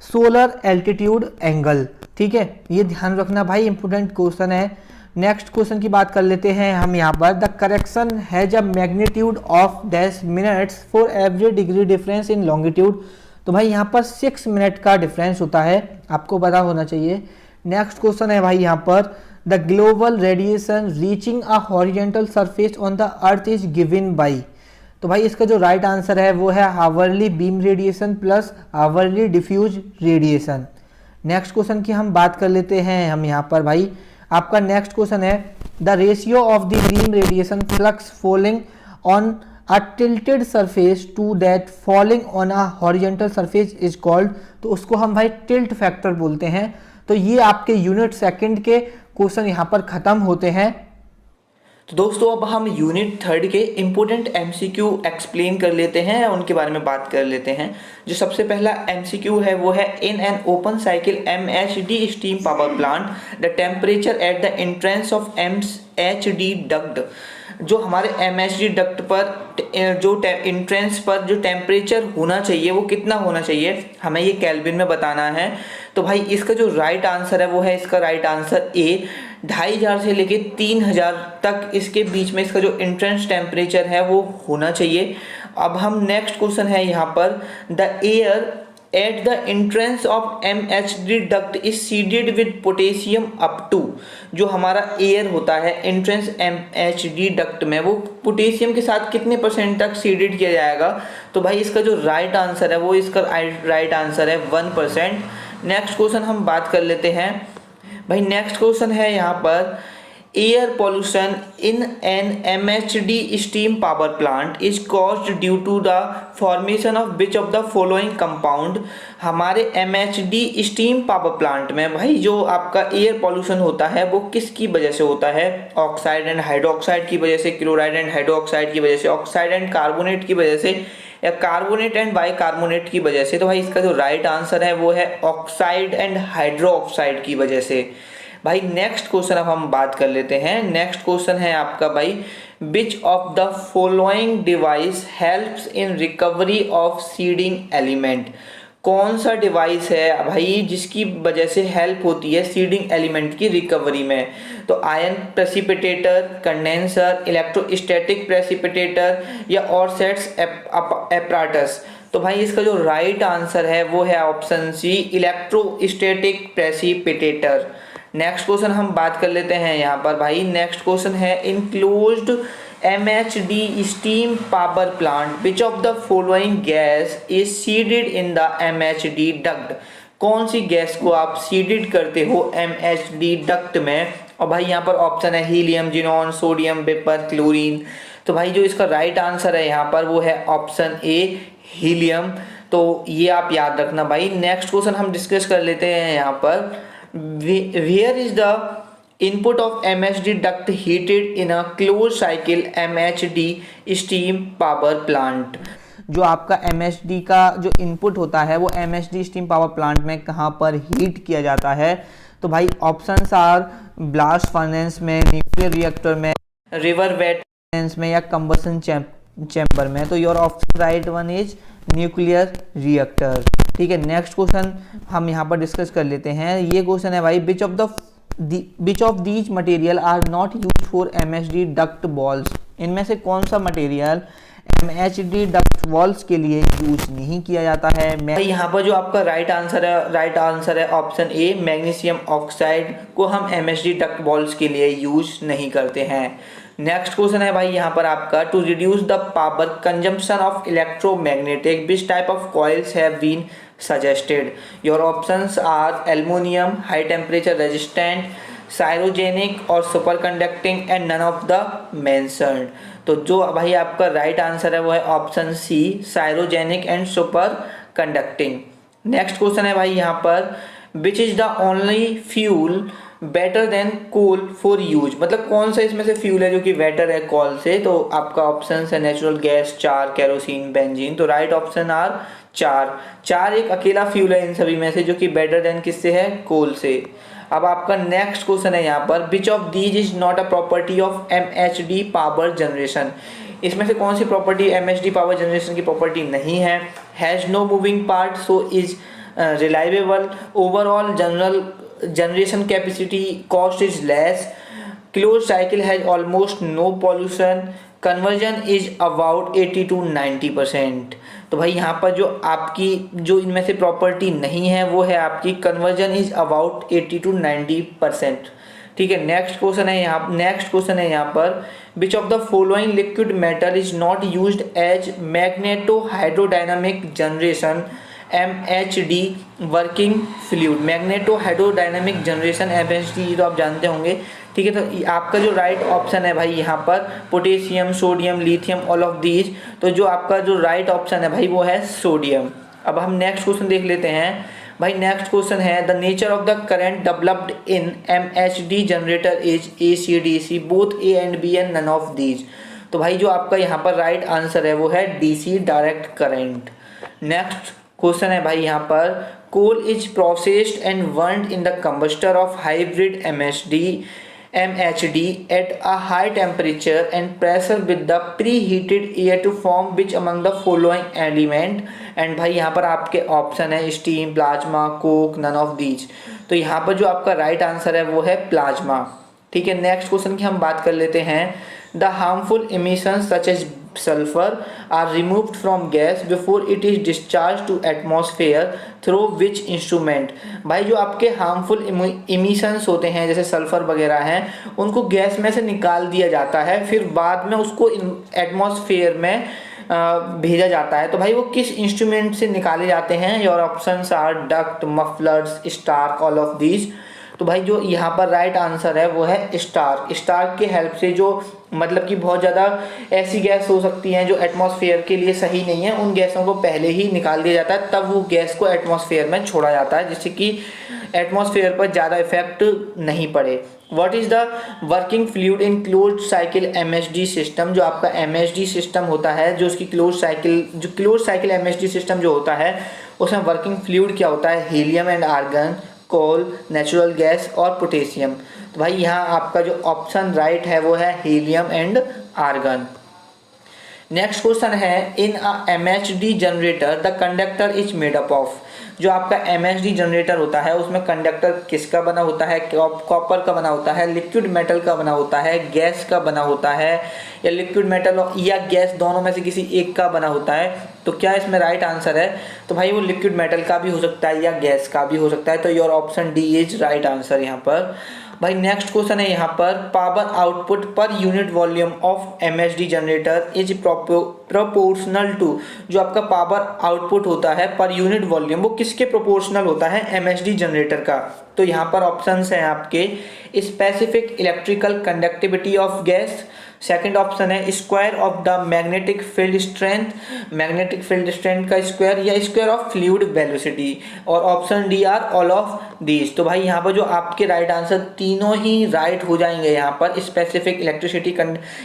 सोलर एल्टीट्यूड एंगल। ठीक है, ये ध्यान रखना भाई, इंपोर्टेंट क्वेश्चन है। नेक्स्ट क्वेश्चन की बात कर लेते हैं हम यहाँ पर, the correction has a magnitude of dash minutes for every degree difference in longitude. तो भाई यहाँ पर 6 मिनट का डिफरेंस होता है, आपको पता होना चाहिए। नेक्स्ट क्वेश्चन है भाई यहाँ पर, the global radiation reaching a horizontal surface on the earth is given by. तो भाई इसका जो राइट आंसर है वो है hourly beam radiation plus hourly diffuse radiation. Next question की हम बात कर लेते हैं हम यहाँ पर भाई। आपका नेक्स्ट क्वेश्चन है, the ratio of the beam radiation flux falling on a tilted surface to that falling on a horizontal surface is called. तो उसको हम भाई टिल्ट फैक्टर बोलते हैं। तो ये आपके यूनिट सेकंड के क्वेश्चन यहाँ पर खत्म होते हैं। तो दोस्तों अब हम यूनिट थर्ड के इंपॉर्टेंट एमसीक्यू एक्सप्लेन कर लेते हैं, उनके बारे में बात कर लेते हैं। जो सबसे पहला एमसीक्यू है वो है, in an open cycle MHD steam power plant the temperature at the entrance of MHD duct. जो हमारे MHD डक्ट पर जो एंट्रेंस पर जो टेम्परेचर होना चाहिए वो कितना होना चाहिए, हमें ये केल्विन में बताना है। तो भाई इसका जो राइट आंसर है वो है, इसका राइट आंसर ए 2500 से लेके 3000 तक इसके बीच में इसका जो एंट्रेंस टेम्परेचर है वो होना चाहिए। अब हम नेक्स्ट क्वेश्चन है यहाँ पर, the air at the entrance of MHD duct is seeded with potassium up to. जो हमारा एयर होता है एंट्रेंस MHD डक्ट में वो पोटेशियम के साथ कितने % तक सीडेड किया जाएगा? तो भाई इसका जो राइट आंसर है वो इसका राइट आंसर है 1%। नेक्स्ट क्वेश्चन हम बात कर लेते हैं भाई। नेक्स्ट क्वेश्चन है यहाँ पर, air pollution in an MHD steam power plant is caused due to the formation of which of the following compound. हमारे MHD स्टीम पावर प्लांट में भाई जो आपका एयर पोल्यूशन होता है वो किसकी वजह से होता है? ऑक्साइड एंड हाइड्रोक्साइड की वजह से, क्लोराइड एंड हाइड्रोक्साइड की वजह से, ऑक्साइड एंड कार्बोनेट की वजह से, या कार्बोनेट एंड बाइकार्बोनेट की वजह से। तो भाई इसका जो राइट आंसर है वो है ऑक्साइड एंड हाइड्रोक्साइड की वजह से। भाई नेक्स्ट क्वेश्चन अब हम बात कर लेते हैं। नेक्स्ट क्वेश्चन है आपका भाई, which of the following device helps in recovery of seeding element. कौन सा डिवाइस है भाई जिसकी वजह से हेल्प होती है सीडिंग एलिमेंट की रिकवरी में? तो ion precipitator, condenser, electrostatic precipitator या ऑरसेट्स एपराटस। तो भाई इसका जो राइट आंसर है वो है option C, electrostatic precipitator. Next question हम बात कर लेते हैं यहाँ पर भाई। नेक्स्ट क्वेश्चन है, enclosed MHD steam power plant which of the following gas is seeded in the MHD duct. कौन सी गैस को आप सीडेड करते हो MHD डक्ट में? और भाई यहाँ पर ऑप्शन है helium, xenon, sodium vapour, chlorine. तो भाई जो इसका राइट आंसर है यहाँ पर वो है ऑप्शन ए, हीलियम। तो ये आप याद रखना भाई। नेक्स्ट क्वेश्चन हम डिस्कस कर लेते हैं यहाँ पर, where is the Input of MHD duct heated in a closed cycle MHD steam power plant। जो आपका MHD का जो इनपुट होता है वो MHD स्टीम पावर प्लांट में कहाँ पर हीट किया जाता है? तो भाई ऑप्शंस आर ब्लास्ट फर्नेस में, न्यूक्लियर रिएक्टर में, रिवर वेट फर्नेस में या कंबसन चैम्बर में। तो your option right one is nuclear reactor. ठीक है, नेक्स्ट क्वेश्चन हम यहाँ पर डिस्कस कर लेते हैं। ये क्वेश्चन है भाई, which of these material are not use for MHD duct walls. इनमें से कौन सा मटेरियल MHD डक्ट वॉल्स के लिए यूज नहीं किया जाता है? यहाँ पर जो आपका राइट आंसर है ऑप्शन ए, मैग्नीशियम ऑक्साइड को हम MHD डक्ट वॉल्स के लिए यूज नहीं करते हैं। नेक्स्ट क्वेश्चन है भाई यहाँ पर आपका, to reduce the power consumption of electromagnetic which type of coils have been suggested? Your options are aluminum, high temperature resistant, cryogenic और superconducting and none of the mentioned. तो जो भाई आपका राइट आंसर है वो है option C, cryogenic and super conducting. Next question है भाई यहाँ पर, which is the only fuel better than coal for use. मतलब कौन सा इसमें से फ्यूल है जो कि बेटर है कोल से? तो आपका ऑप्शन है नेचुरल गैस, चार, केरोसिन, बेंजीन। तो राइट ऑप्शन आर चार एक अकेला फ्यूल है इन सभी में से जो कि बेटर देन किससे है? कोल से। अब आपका नेक्स्ट क्वेश्चन है यहाँ पर, which of these is not a property of MHD power generation. इसमें से कौन सी प्रॉपर्टी MHD पावर जनरेशन की प्रॉपर्टी नहीं है? Has no moving part so is reliable, overall generation capacity, cost is less, close cycle has almost no pollution, conversion is about 80 to 90%। तो भाई यहाँ पर जो आपकी जो इनमें से प्रॉपर्टी नहीं है वो है आपकी कन्वर्जन इज अबाउट 80 to 90%। ठीक है, नेक्स्ट क्वेश्चन है यहाँ पर, which of the following liquid metal is not used as magneto hydrodynamic generation MHD working fluid. Magneto hydrodynamic generation MHD तो आप जानते होंगे। ठीक है, तो आपका जो राइट ऑप्शन है भाई यहाँ पर potassium, sodium, lithium, all of these. तो जो आपका जो राइट ऑप्शन है भाई वो है सोडियम। अब हम नेक्स्ट क्वेश्चन देख लेते हैं भाई। नेक्स्ट क्वेश्चन है, the nature of the current developed in MHD generator is AC DC, both A and B and none of these. तो भाई जो आपका यहाँ पर राइट आंसर है वो है DC, direct current. Next question है भाई यहाँ पर, coal is processed and burned in the combustor of hybrid MHD at a high temperature and pressure with the preheated air to form which among the following element। And भाई यहाँ पर आपके option है steam, plasma, coke, none of these. तो यहाँ पर जो आपका राइट आंसर है वो है प्लाज्मा। ठीक है, नेक्स्ट क्वेश्चन की हम बात कर लेते हैं, the harmful emissions such as sulfur are removed from gas before it is discharged to atmosphere through which instrument। भाई जो आपके हार्मफुल emissions होते हैं जैसे सल्फर वगैरह हैं उनको गैस में से निकाल दिया जाता है, फिर बाद में उसको एटमॉस्फेयर में भेजा जाता है। तो भाई वो किस इंस्ट्रूमेंट से निकाले जाते हैं? Your options are duct, mufflers, stack, all of these. तो भाई जो यहाँ पर राइट आंसर है वो है स्टार्क के हेल्प से। जो मतलब कि बहुत ज़्यादा ऐसी गैस हो सकती हैं जो एटमॉस्फेयर के लिए सही नहीं है, उन गैसों को पहले ही निकाल दिया जाता है, तब वो गैस को एटमॉस्फेयर में छोड़ा जाता है जिससे कि एटमॉस्फेयर पर ज़्यादा इफेक्ट नहीं पड़े। What is the working fluid in closed cycle MHD system. जो आपका MHD सिस्टम होता है, जो उसकी क्लोज साइकिल MHD सिस्टम जो होता है उसमें वर्किंग फ्लूइड क्या होता है? Helium and argon, coal, natural gas और पोटेशियम। तो भाई यहाँ आपका जो ऑप्शन राइट है वो है helium and argon. Next question है, in a MHD generator the conductor is made up of. जो आपका MHD जनरेटर होता है उसमें कंडक्टर किसका बना होता है? कॉपर का बना होता है, लिक्विड मेटल का बना होता है, गैस का बना होता है, या लिक्विड मेटल या गैस दोनों में से किसी एक का बना होता है? तो क्या इसमें राइट आंसर है? तो भाई वो लिक्विड मेटल का भी हो सकता है या गैस का भी हो सकता है। तो your option D is right answer यहाँ पर। भाई नेक्स्ट क्वेश्चन है यहाँ पर, power output per unit volume of MHD generator is proportional to. जो आपका पावर आउटपुट होता है पर यूनिट वॉल्यूम वो किसके प्रोपोर्शनल होता है? MHD जनरेटर का। तो यहाँ पर ऑप्शंस हैं आपके, specific electrical conductivity of gas, second option है square of the magnetic field strength, magnetic field strength का स्क्वायर या स्क्वायर ऑफ फ्लूइड वेलोसिटी, और option D are all of these. तो भाई यहाँ पर जो आपके राइट आंसर तीनों ही राइट हो जाएंगे। यहाँ पर स्पेसिफिक इलेक्ट्रिसिटी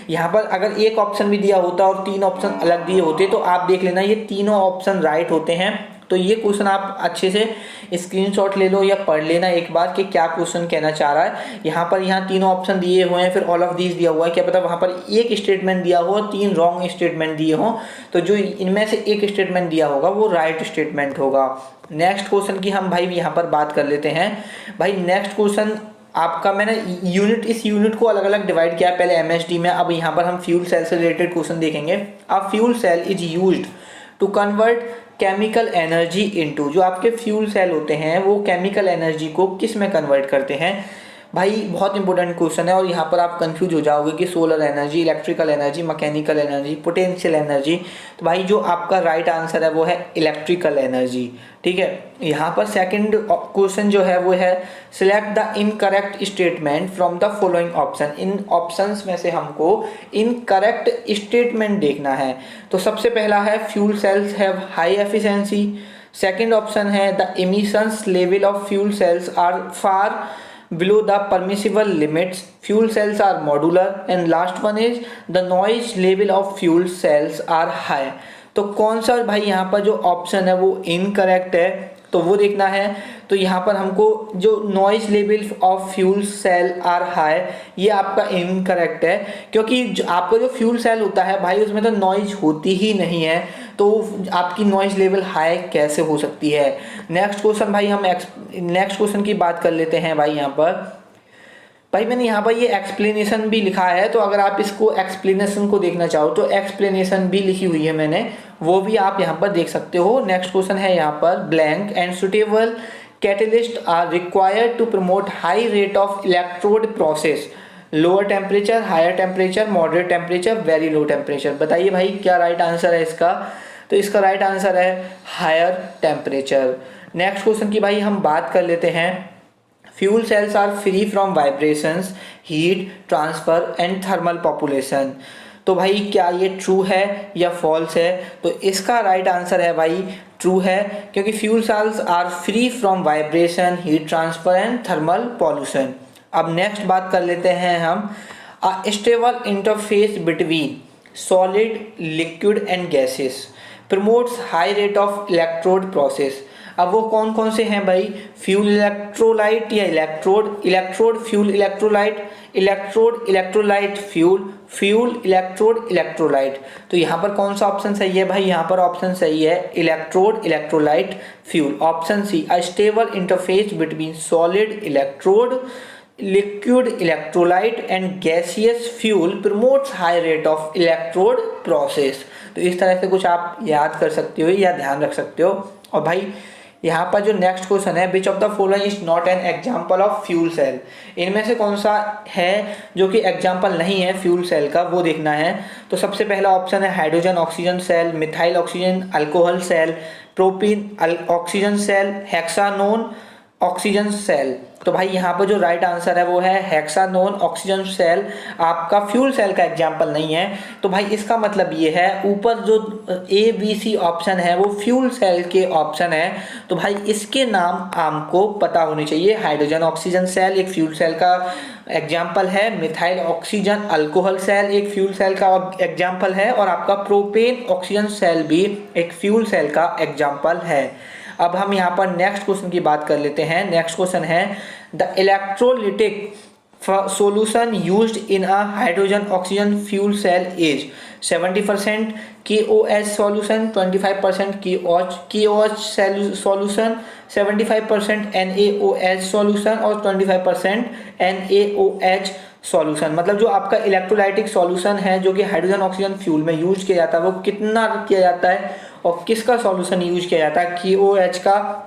यहाँ पर अगर एक ऑप्शन भी दिया होता और 3 ऑप्शन अलग दिए होते तो आप देख लेना ये तीनों ऑप्शन राइट होते हैं। तो ये क्वेश्चन आप अच्छे से स्क्रीनशॉट ले लो या पढ़ लेना एक बार कि क्या क्वेश्चन कहना चाह रहा है। यहाँ तीनों ऑप्शन दिए हुए हैं, फिर ऑल ऑफ दीज दिया हुआ है, क्या पता वहाँ पर एक स्टेटमेंट दिया हो, 3 रॉन्ग स्टेटमेंट दिए हों, तो जो इनमें से एक स्टेटमेंट दिया होगा वो राइट स्टेटमेंट होगा। नेक्स्ट क्वेश्चन की हम भाई यहाँ पर बात कर लेते हैं। भाई नेक्स्ट क्वेश्चन आपका, मैंने इस यूनिट को अलग अलग डिवाइड किया पहले एमएसडी में, अब यहाँ पर हम फ्यूल सेल से रिलेटेड क्वेश्चन देखेंगे। अब fuel cell is used to convert chemical energy into, जो आपके फ्यूल सेल होते हैं वो केमिकल एनर्जी को किस में कन्वर्ट करते हैं। भाई बहुत इंपॉर्टेंट क्वेश्चन है और यहाँ पर आप कंफ्यूज हो जाओगे कि solar energy, electrical energy, mechanical energy, potential energy. तो भाई जो आपका राइट आंसर है वो है इलेक्ट्रिकल एनर्जी। ठीक है, यहाँ पर सेकंड क्वेश्चन जो है वो है select the incorrect statement from the following option. In options में से हमको इनकरेक्ट स्टेटमेंट देखना है। तो सबसे पहला है fuel cells have high efficiency. Second option है the emissions level of fuel cells are far below the permissible limits, fuel cells are modular, and last one is the noise level of fuel cells are high। तो कौन सा भाई यहाँ पर जो option है वो इनकरेक्ट है तो वो देखना है। तो यहाँ पर हमको जो noise level of fuel cell are high, ये आपका इनकरेक्ट है, क्योंकि आपका जो फ्यूल सेल होता है भाई उसमें तो नॉइज होती ही नहीं है, तो आपकी नॉइज लेवल हाई कैसे हो सकती है। नेक्स्ट क्वेश्चन भाई हम नेक्स्ट क्वेश्चन की बात कर लेते हैं। भाई यहाँ पर भाई मैंने यहाँ पर ये एक्सप्लेनेशन भी लिखा है, तो अगर आप इसको एक्सप्लेनेशन को देखना चाहो तो एक्सप्लेनेशन भी लिखी हुई है मैंने, वो भी आप यहाँ पर देख सकते हो। नेक्स्ट क्वेश्चन है यहाँ पर blank and suitable catalyst are required to promote high rate of electrode process, lower temperature, higher temperature, moderate temperature, very low temperature. बताइए भाई क्या राइट आंसर है इसका। तो इसका राइट आंसर है हायर टेम्परेचर। नेक्स्ट क्वेश्चन की भाई हम बात कर लेते हैं। Fuel cells are free from vibrations, heat transfer and thermal population. तो भाई क्या ये ट्रू है या फॉल्स है। तो इसका राइट आंसर है भाई ट्रू है, क्योंकि fuel cells are free from vibration, heat transfer and thermal pollution. अब नेक्स्ट बात कर लेते हैं हम a stable interface between solid, liquid and gases promotes high rate of electrode process. अब वो कौन कौन से हैं भाई, फ्यूल इलेक्ट्रोलाइट या electrode fuel electrolyte, electrode electrolyte fuel, fuel electrode electrolyte. तो यहाँ पर कौन सा ऑप्शन सही है भाई, यहाँ पर ऑप्शन सही है electrode electrolyte fuel, option C. A stable interface between solid, electrode, liquid electrolyte and gaseous fuel promotes high rate of electrode process. तो इस तरह से कुछ आप याद कर सकते हो या ध्यान रख सकते हो। और भाई यहाँ पर जो नेक्स्ट क्वेश्चन है, which of the following is not an example of fuel cell. इनमें से कौन सा है जो कि एग्जाम्पल नहीं है फ्यूल सेल का, वो देखना है। तो सबसे पहला ऑप्शन है hydrogen oxygen cell, methyl oxygen alcohol cell, propene oxygen cell, hexanone oxygen cell. तो भाई यहाँ पर जो राइट आंसर है वो है हेक्सानोन ऑक्सीजन सेल, आपका फ्यूल सेल का एग्जाम्पल नहीं है। तो भाई इसका मतलब ये है ऊपर जो ए बी सी ऑप्शन है वो फ्यूल सेल के ऑप्शन है, तो भाई इसके नाम आपको पता होने चाहिए। हाइड्रोजन ऑक्सीजन सेल एक फ्यूल सेल का एग्जाम्पल है, मिथाइल ऑक्सीजन अल्कोहल सेल एक फ्यूल सेल का एग्जाम्पल है, और आपका प्रोपेन ऑक्सीजन सेल भी एक फ्यूल सेल का एग्जाम्पल है। अब हम यहाँ पर नेक्स्ट क्वेश्चन की बात कर लेते हैं। नेक्स्ट क्वेश्चन है the electrolytic solution used in a hydrogen oxygen fuel cell is 70% KOH solution, 25% KOH solution, 75% NaOH solution और 25% NaOH सॉल्यूशन। मतलब जो आपका इलेक्ट्रोलाइटिक सॉल्यूशन है जो कि हाइड्रोजन ऑक्सीजन फ्यूल में यूज किया जाता है वो कितना किया जाता है और किसका सॉल्यूशन यूज किया जाता है, KOH का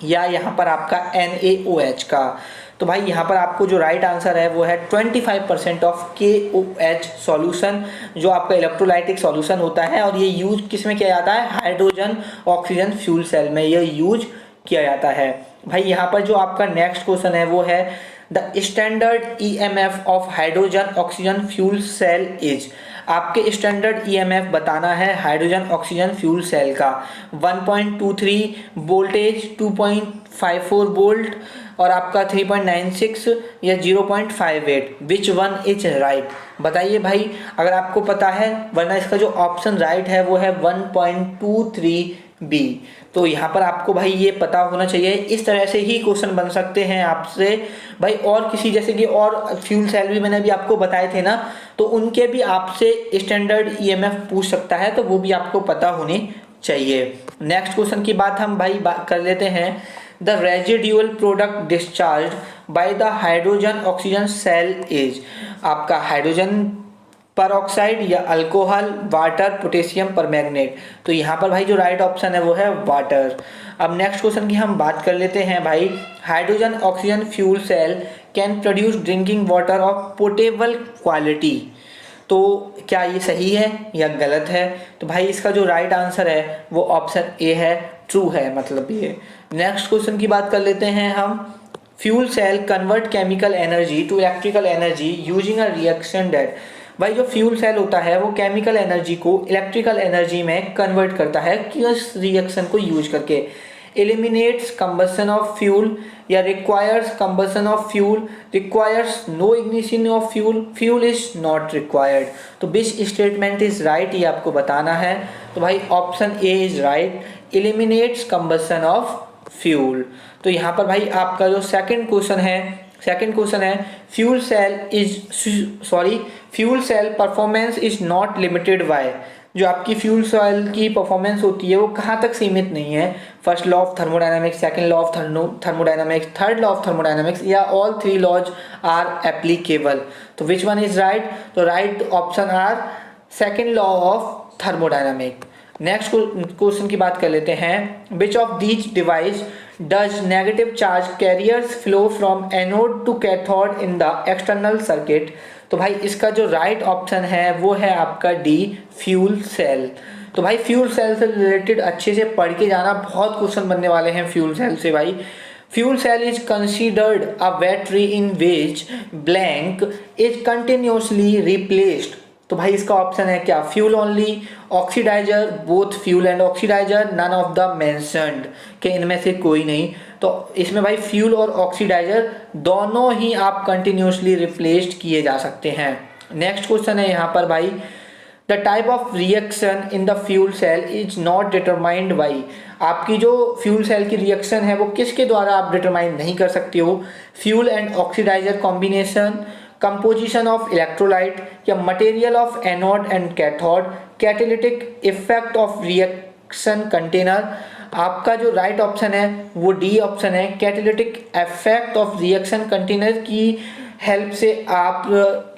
या यहाँ पर आपका NaOH का। तो भाई यहाँ पर आपको जो राइट आंसर है वो है 25% ऑफ KOH सॉल्यूशन, जो आपका इलेक्ट्रोलाइटिक सॉल्यूशन होता है, और ये यूज किस में किया जाता है, हाइड्रोजन ऑक्सीजन फ्यूल सेल में ये यूज किया जाता है। भाई यहाँ पर जो आपका नेक्स्ट क्वेश्चन है वो है the standard EMF of hydrogen oxygen fuel cell is. आपके स्टैंडर्ड ईएमएफ बताना है हाइड्रोजन ऑक्सीजन फ्यूल सेल का। 1.23 वोल्टेज, 2.54 वोल्ट और आपका 3.96 या 0.58, विच वन इज राइट। बताइए भाई अगर आपको पता है, वरना इसका जो ऑप्शन राइट है वो है 1.23 बी। तो यहाँ पर आपको भाई ये पता होना चाहिए। इस तरह से ही क्वेश्चन बन सकते हैं आपसे भाई, और किसी जैसे कि और फ्यूल सेल भी मैंने अभी आपको बताए थे ना, तो उनके भी आपसे स्टैंडर्ड ईएमएफ पूछ सकता है, तो वो भी आपको पता होनी चाहिए। नेक्स्ट क्वेश्चन की बात हम भाई कर लेते हैं। The residual product discharge by the hydrogen oxygen cell is. आपका हाइड्रोजन पर ऑक्साइड या alcohol, water, potassium permanganate. तो यहाँ पर भाई जो राइट ऑप्शन है वो है वाटर। अब नेक्स्ट क्वेश्चन की हम बात कर लेते हैं भाई। Hydrogen oxygen fuel cell can produce drinking water of potable quality. तो क्या ये सही है या गलत है? तो भाई इसका जो राइट आंसर है वो ऑप्शन ए है, ट्रू है मतलब ये। नेक्स्ट क्वेश्चन की बात कर लेते हैं हम। Fuel cell convert chemical energy to electrical energy using a reaction that. भाई जो फ्यूल सेल होता है वो केमिकल एनर्जी को इलेक्ट्रिकल एनर्जी में कन्वर्ट करता है किस रिएक्शन को यूज करके? एलिमिनेट्स कंबशन ऑफ फ्यूल या requires combustion of fuel, requires no ignition of fuel, fuel is not required. तो विच स्टेटमेंट इज राइट ये आपको बताना है। तो भाई option A is right, eliminates combustion of fuel. तो यहाँ पर भाई आपका जो सेकंड क्वेश्चन है fuel cell performance is not limited by. जो आपकी फ्यूल सेल की परफॉर्मेंस होती है वो कहाँ तक सीमित नहीं है? First law of thermodynamics, second law of thermodynamics, third law of thermodynamics, या all three laws are applicable. तो विच वन इज राइट? तो right option are second law of thermodynamics. Next question की बात कर लेते हैं। Which of these device does negative charge carriers flow from anode to cathode in the external circuit. तो भाई इसका जो राइट ऑप्शन है वो है आपका डी, फ्यूल सेल। तो भाई फ्यूल सेल से रिलेटेड अच्छे से पढ़ के जाना, बहुत क्वेश्चन बनने वाले हैं फ्यूल सेल से भाई। Fuel cell is considered a battery in which blank is continuously replaced. तो भाई इसका ऑप्शन है क्या? Fuel only, oxidizer, both fuel and oxidizer, none of the mentioned, के इनमें से कोई नहीं। तो इसमें भाई फ्यूल और ऑक्सीडाइजर दोनों ही आप कंटिन्यूसली रिप्लेस्ड किए जा सकते हैं। नेक्स्ट क्वेश्चन है यहाँ पर भाई। The type of reaction in the fuel cell is not determined by. आपकी जो फ्यूल सेल की रिएक्शन है वो किसके द्वारा आप डिटरमाइन नहीं कर सकते हो? Fuel and oxidizer combination, composition of electrolyte, या material of anode and cathode, catalytic effect of reaction container. आपका जो राइट ऑप्शन है वो डी ऑप्शन है, catalytic effect of reaction container की हेल्प से आप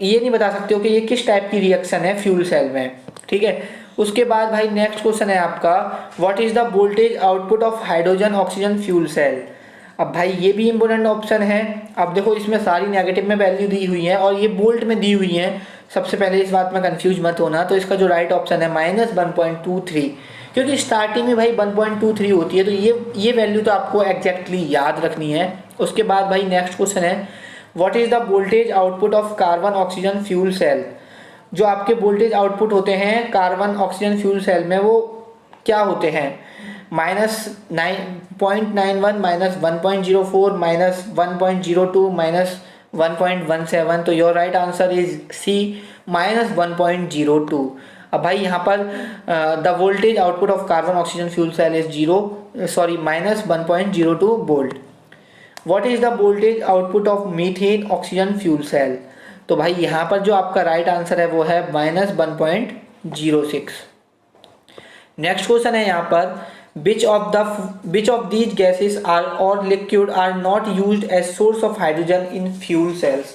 ये नहीं बता सकते हो कि ये किस टाइप की रिएक्शन है फ्यूल सेल में, ठीक है। उसके बाद भाई नेक्स्ट क्वेश्चन है आपका, what is the voltage output of hydrogen oxygen fuel cell. अब भाई ये भी इंपॉर्टेंट ऑप्शन है। अब देखो इसमें सारी नेगेटिव में वैल्यू दी हुई है और ये बोल्ट में दी हुई है। सबसे पहले इस बात में कंफ्यूज मत होना। तो इसका जो राइट ऑप्शन है -1.23, क्योंकि स्टार्टिंग में भाई 1.23 होती है, तो ये वैल्यू तो आपको एग्जैक्टली याद रखनी है। उसके बाद भाई नेक्स्ट क्वेश्चन है, what is the voltage output of carbon oxygen fuel cell. जो आपके वोल्टेज आउटपुट होते हैं कार्बन ऑक्सीजन फ्यूल सेल में वो क्या होते हैं? -9.91, -1.04, -1.02, -1.17। तो your right answer is C, -1.02। अब भाई यहाँ पर the voltage output of carbon oxygen fuel cell is -1.02 volt. What is the voltage output of methane oxygen fuel cell. तो भाई यहाँ पर जो आपका राइट आंसर है वो है -1.06। नेक्स्ट क्वेश्चन है यहाँ पर, which of these gases are or liquid are not used as source of hydrogen in fuel cells।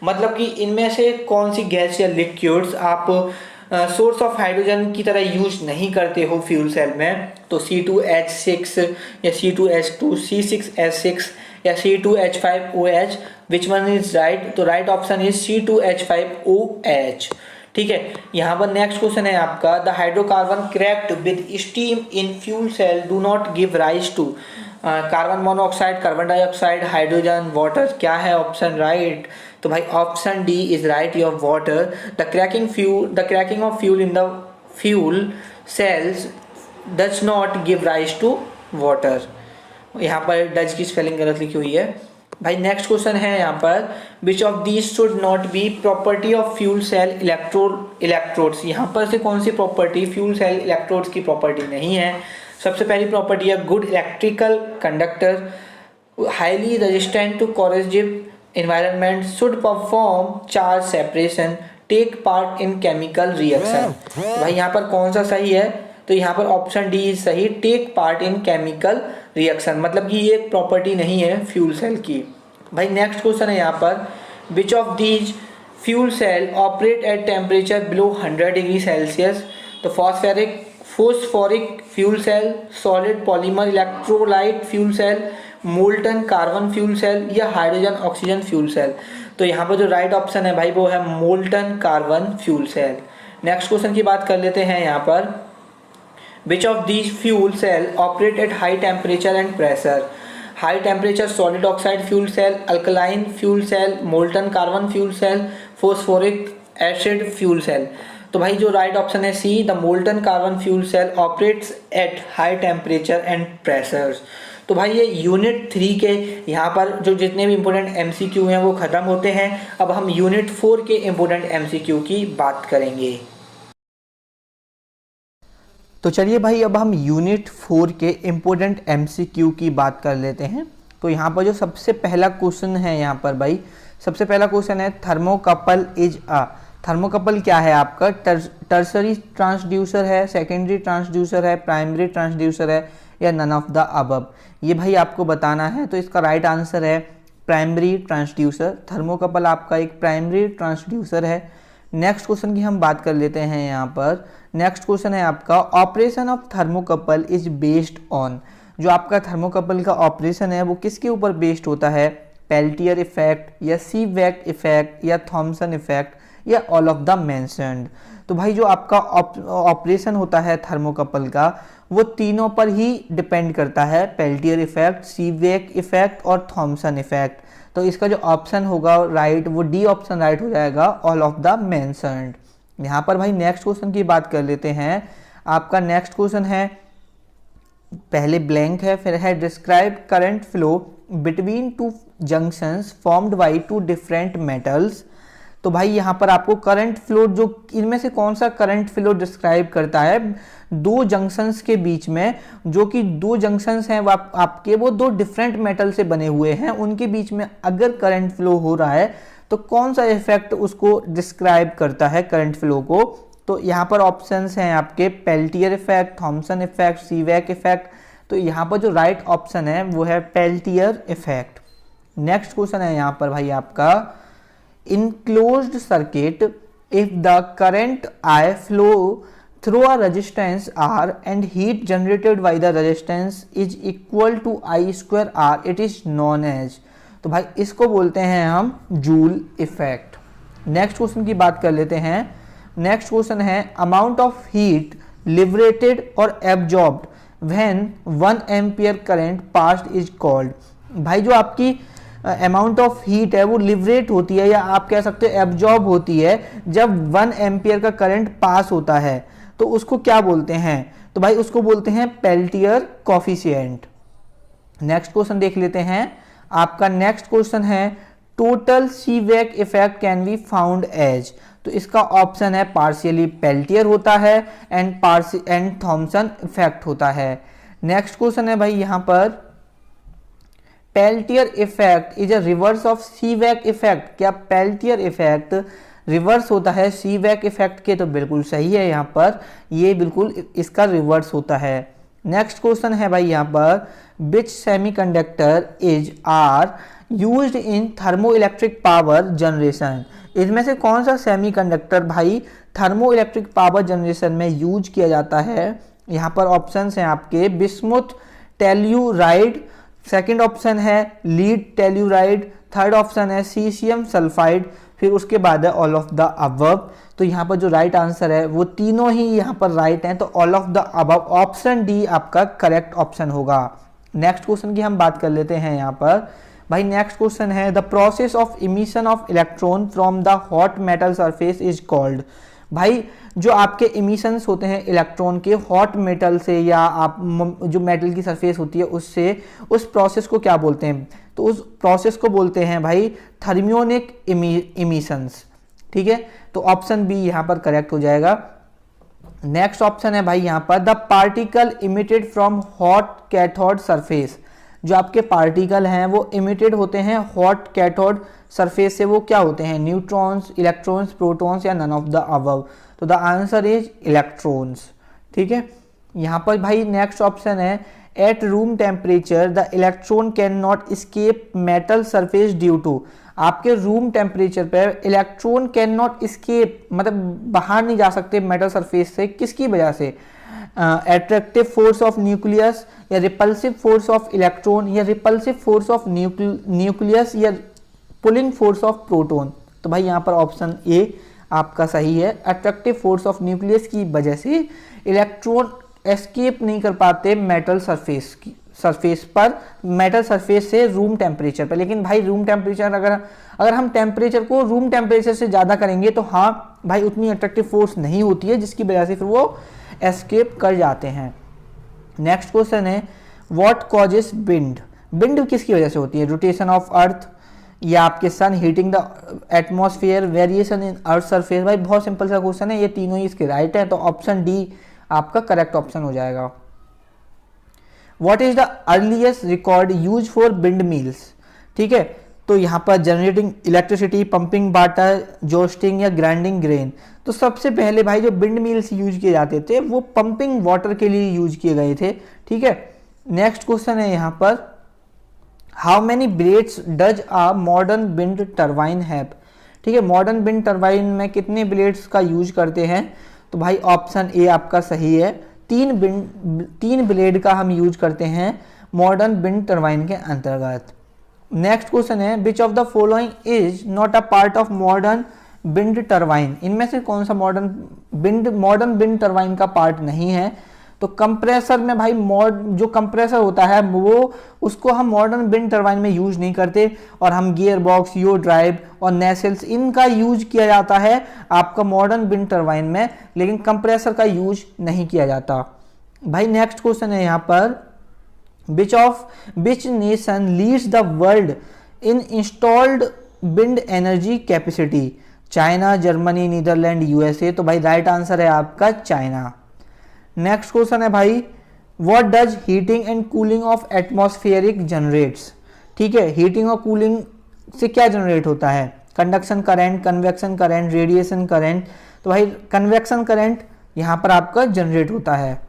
मतलब कि इनमें से कौन सी गैस या लिक्विड्स आप सोर्स ऑफ हाइड्रोजन की तरह यूज नहीं करते हो फ्यूल सेल में। तो C2H6 या C2H2, C6H6 या C2H5OH, which one is right. तो राइट ऑप्शन इज C2H5OH, ठीक है। यहाँ पर नेक्स्ट क्वेश्चन है आपका, the hydrocarbon cracked with steam in fuel cell do not give rise to. Carbon monoxide, carbon dioxide, hydrogen, water, क्या है ऑप्शन राइट? तो भाई option D is right, your water. The cracking of fuel in the fuel cells does not give rise to water. यहाँ पर does की spelling गलत लिखी हुई है भाई। नेक्स्ट क्वेश्चन है यहाँ पर, which of these should not be property of fuel cell electrodes. यहाँ पर से कौन सी प्रॉपर्टी फ्यूल सेल इलेक्ट्रोड्स की प्रॉपर्टी नहीं है? सबसे पहली प्रॉपर्टी है good electrical conductor, highly resistant to corrosive environment, should perform charge separation, take part in chemical reaction. भाई यहाँ पर कौन सा सही है? तो यहाँ पर ऑप्शन डी सही, take part in chemical reaction, मतलब कि ये प्रॉपर्टी नहीं है फ्यूल सेल की। भाई नेक्स्ट क्वेश्चन है यहाँ पर, which of these fuel cell operate at temperature below 100 degree Celsius. तो phosphoric fuel cell, solid polymer electrolyte fuel cell, molten carbon fuel cell या हाइड्रोजन ऑक्सीजन फ्यूल सेल। तो यहाँ पर जो राइट ऑप्शन है भाई वो है molten carbon fuel cell. Next question की बात कर लेते हैं यहाँ पर, which of these fuel cell operate at high temperature and pressure? High temperature solid oxide fuel cell, alkaline fuel cell, molten carbon fuel cell, phosphoric acid fuel cell। तो भाई जो राइट ऑप्शन है C, the molten carbon fuel cell operates at high temperature and pressures. तो भाई ये unit 3 के यहाँ पर जो जितने भी इंपॉर्टेंट एमसीक्यू हैं वो खत्म होते हैं। अब हम यूनिट 4 के इंपॉर्टेंट एमसीक्यू की बात करेंगे। तो चलिए भाई अब हम यूनिट 4 के इम्पोर्टेंट एमसीक्यू की बात कर लेते हैं। तो यहाँ पर जो सबसे पहला क्वेश्चन है यहाँ पर भाई, सबसे पहला क्वेश्चन है थर्मोकपल इज अ। थर्मोकपल क्या है आपका? टर्सरी ट्रांसड्यूसर है, सेकेंडरी ट्रांसड्यूसर है, प्राइमरी ट्रांसड्यूसर है या नन ऑफ द अबव। ये भाई आपको बताना है। तो इसका राइट आंसर है प्राइमरी ट्रांसड्यूसर। थर्मोकपल आपका एक प्राइमरी ट्रांसड्यूसर है। नेक्स्ट क्वेश्चन की हम बात कर लेते हैं यहाँ पर। नेक्स्ट क्वेश्चन है आपका, operation of thermocouple is based on. जो आपका थर्मोकपल का ऑपरेशन है वो किसके ऊपर बेस्ड होता है? पेल्टियर इफेक्ट या सीवैक इफेक्ट या थॉमसन इफेक्ट या ऑल ऑफ द मेंशन्ड। तो भाई जो आपका ऑपरेशन होता है थर्मोकपल का वो तीनों पर ही डिपेंड करता है, पेल्टियर इफेक्ट, सीवैक इफेक्ट और थॉमसन इफेक्ट। तो इसका जो ऑप्शन होगा राइट वो डी ऑप्शन राइट हो जाएगा, ऑल ऑफ द मेंशन्ड। यहाँ पर भाई नेक्स्ट क्वेश्चन की बात कर लेते हैं। आपका नेक्स्ट क्वेश्चन है, पहले ब्लैंक है फिर है describe current flow between two junctions formed by two different metals. तो भाई यहाँ पर आपको करंट फ्लो, जो इनमें से कौन सा करंट फ्लो डिस्क्राइब करता है दो जंक्शंस के बीच में, जो कि दो जंक्शंस हैं वो आपके वो दो डिफरेंट मेटल से बने हुए हैं, उनके बीच में अगर करंट फ्लो हो रहा है तो कौन सा इफेक्ट उसको डिस्क्राइब करता है करंट फ्लो को? तो यहाँ पर ऑप्शंस हैं आपके Peltier effect, Thomson effect, Seebeck effect. तो यहाँ पर जो राइट ऑप्शन है वो है पेल्टियर इफेक्ट। नेक्स्ट क्वेश्चन है यहाँ पर भाई आपका, इन closed circuit if the current I flow through a resistance R and heat generated by the resistance is equal to I square R, it is known as। तो भाई इसको बोलते हैं हम जूल इफेक्ट। नेक्स्ट क्वेश्चन की बात कर लेते हैं। नेक्स्ट क्वेश्चन है, अमाउंट ऑफ हीट लिबरेटेड और absorbed when 1 ampere current passed is called. भाई जो आपकी अमाउंट ऑफ हीट है वो लिबरेट होती है या आप कह सकते हो एब्जॉर्ब होती है जब 1 एम्पियर का करंट पास होता है, तो उसको क्या बोलते हैं? तो भाई उसको बोलते हैं पेल्टियर कॉफिशिएंट। नेक्स्ट क्वेश्चन देख लेते हैं। आपका नेक्स्ट क्वेश्चन है, total Seebeck effect can be found as. तो इसका ऑप्शन है पार्शियली पेल्टियर होता है एंड थॉमसन इफेक्ट होता है। नेक्स्ट क्वेश्चन है भाई यहाँ पर, Peltier effect is a reverse of Seebeck effect. क्या पेल्टियर इफेक्ट रिवर्स होता है सीवैक इफेक्ट के? तो बिल्कुल सही है, यहाँ पर ये बिल्कुल इसका रिवर्स होता है। नेक्स्ट क्वेश्चन है भाई यहाँ पर, which semiconductor is are used in thermo electric power generation. इसमें से कौन सा सेमीकंडक्टर भाई थर्मो इलेक्ट्रिक पावर जनरेशन में यूज किया जाता है? यहाँ पर ऑप्शंस हैं आपके, बिस्मुथ टेल्यूराइड, सेकंड ऑप्शन है लीड टेल्यूराइड, थर्ड ऑप्शन है सीसियम सल्फाइड, फिर उसके बाद है ऑल ऑफ द अबव। तो यहाँ पर जो राइट आंसर है वो तीनों ही यहाँ पर राइट हैं, तो all of the above option D आपका करेक्ट ऑप्शन होगा। नेक्स्ट क्वेश्चन की हम बात कर लेते हैं यहाँ पर भाई। नेक्स्ट क्वेश्चन है the process of emission of electron from the hot metal surface is called. भाई जो आपके इमिशंस होते हैं इलेक्ट्रॉन के हॉट मेटल से या आप जो मेटल की सरफेस होती है उससे, उस प्रोसेस को क्या बोलते हैं? तो उस प्रोसेस को बोलते हैं भाई थर्मियोनिक इमिशंस। ठीक है, तो ऑप्शन बी यहाँ पर करेक्ट हो जाएगा। नेक्स्ट ऑप्शन है भाई यहाँ पर the particle emitted from hot cathode surface. जो आपके पार्टिकल हैं वो इमिटेड होते हैं हॉट कैथोड सरफेस से, वो क्या होते हैं? न्यूट्रॉन्स, इलेक्ट्रॉन्स, प्रोटॉन्स या नन ऑफ द अबव। तो द आंसर इज इलेक्ट्रॉन्स। ठीक है, यहाँ पर भाई नेक्स्ट ऑप्शन है at room temperature the electron can not escape metal surface due to. आपके रूम टेम्परेचर पर इलेक्ट्रॉन कैन नॉट स्केप, मतलब बाहर नहीं जा सकते मेटल सरफेस से, किसकी वजह से? एट्रैक्टिव फोर्स ऑफ न्यूक्लियस या रिपल्सिव फोर्स ऑफ इलेक्ट्रॉन या रिपल्सिव फोर्स ऑफ न्यूक्लियस या पुलिंग फोर्स ऑफ प्रोटॉन। तो भाई यहाँ पर ऑप्शन ए आपका सही है। अट्रैक्टिव फोर्स ऑफ न्यूक्लियस की वजह से इलेक्ट्रॉन एस्केप नहीं कर पाते मेटल सरफेस पर, मेटल सरफेस से रूम टेम्परेचर पर। लेकिन भाई रूम टेम्परेचर अगर हम टेम्परेचर को रूम टेम्परेचर से ज़्यादा करेंगे तो हाँ भाई उतनी अट्रैक्टिव फोर्स नहीं होती है, जिसकी वजह से फिर वो एस्केप कर जाते हैं। नेक्स्ट क्वेश्चन है व्हाट कॉजेस विंड। विंड किसकी वजह से होती है? रोटेशन ऑफ अर्थ या आपके sun heating the atmosphere, variation in earth surface. भाई बहुत सिंपल सा क्वेश्चन है, ये तीनों ही इसके राइट है, तो ऑप्शन डी आपका करेक्ट ऑप्शन हो जाएगा। What is the earliest record use for wind mills. ठीक है, तो यहाँ पर जनरेटिंग इलेक्ट्रिसिटी, पंपिंग वाटर, जोस्टिंग या ग्राइंडिंग ग्रेन। तो सबसे पहले भाई जो विंड मिल्स यूज किए जाते थे वो पंपिंग वाटर के लिए यूज किए गए थे। ठीक है, नेक्स्ट क्वेश्चन है यहाँ पर how many blades does a modern wind turbine have. ठीक है, मॉडर्न विंड टरबाइन में कितने ब्लेड्स का यूज करते हैं? तो भाई ऑप्शन ए आपका सही है, तीन ब्लेड का हम यूज करते हैं मॉडर्न विंड टरबाइन के अंतर्गत। नेक्स्ट क्वेश्चन है which of the following is not a part of modern wind turbine. इनमें से कौन सा मॉडर्न विंड टरबाइन का पार्ट नहीं है? तो कंप्रेसर में भाई जो कंप्रेसर होता है वो उसको हम मॉडर्न विंड टरबाइन में यूज नहीं करते, और हम गियर बॉक्स, यो ड्राइव और नेसेल्स इनका यूज किया जाता है आपका मॉडर्न विंड टरबाइन में, लेकिन कंप्रेसर का यूज नहीं किया जाता। भाई नेक्स्ट क्वेश्चन है यहाँ पर which nation leads the world in installed wind energy capacity. China, Germany, Netherland, USA. तो भाई राइट आंसर है आपका चाइना। नेक्स्ट क्वेश्चन है भाई what does heating and cooling of atmospheric generates. ठीक है, हीटिंग और कूलिंग से क्या जनरेट होता है? Conduction current, convection current, radiation current. तो भाई कन्वेक्शन करंट यहां पर आपका जनरेट होता है।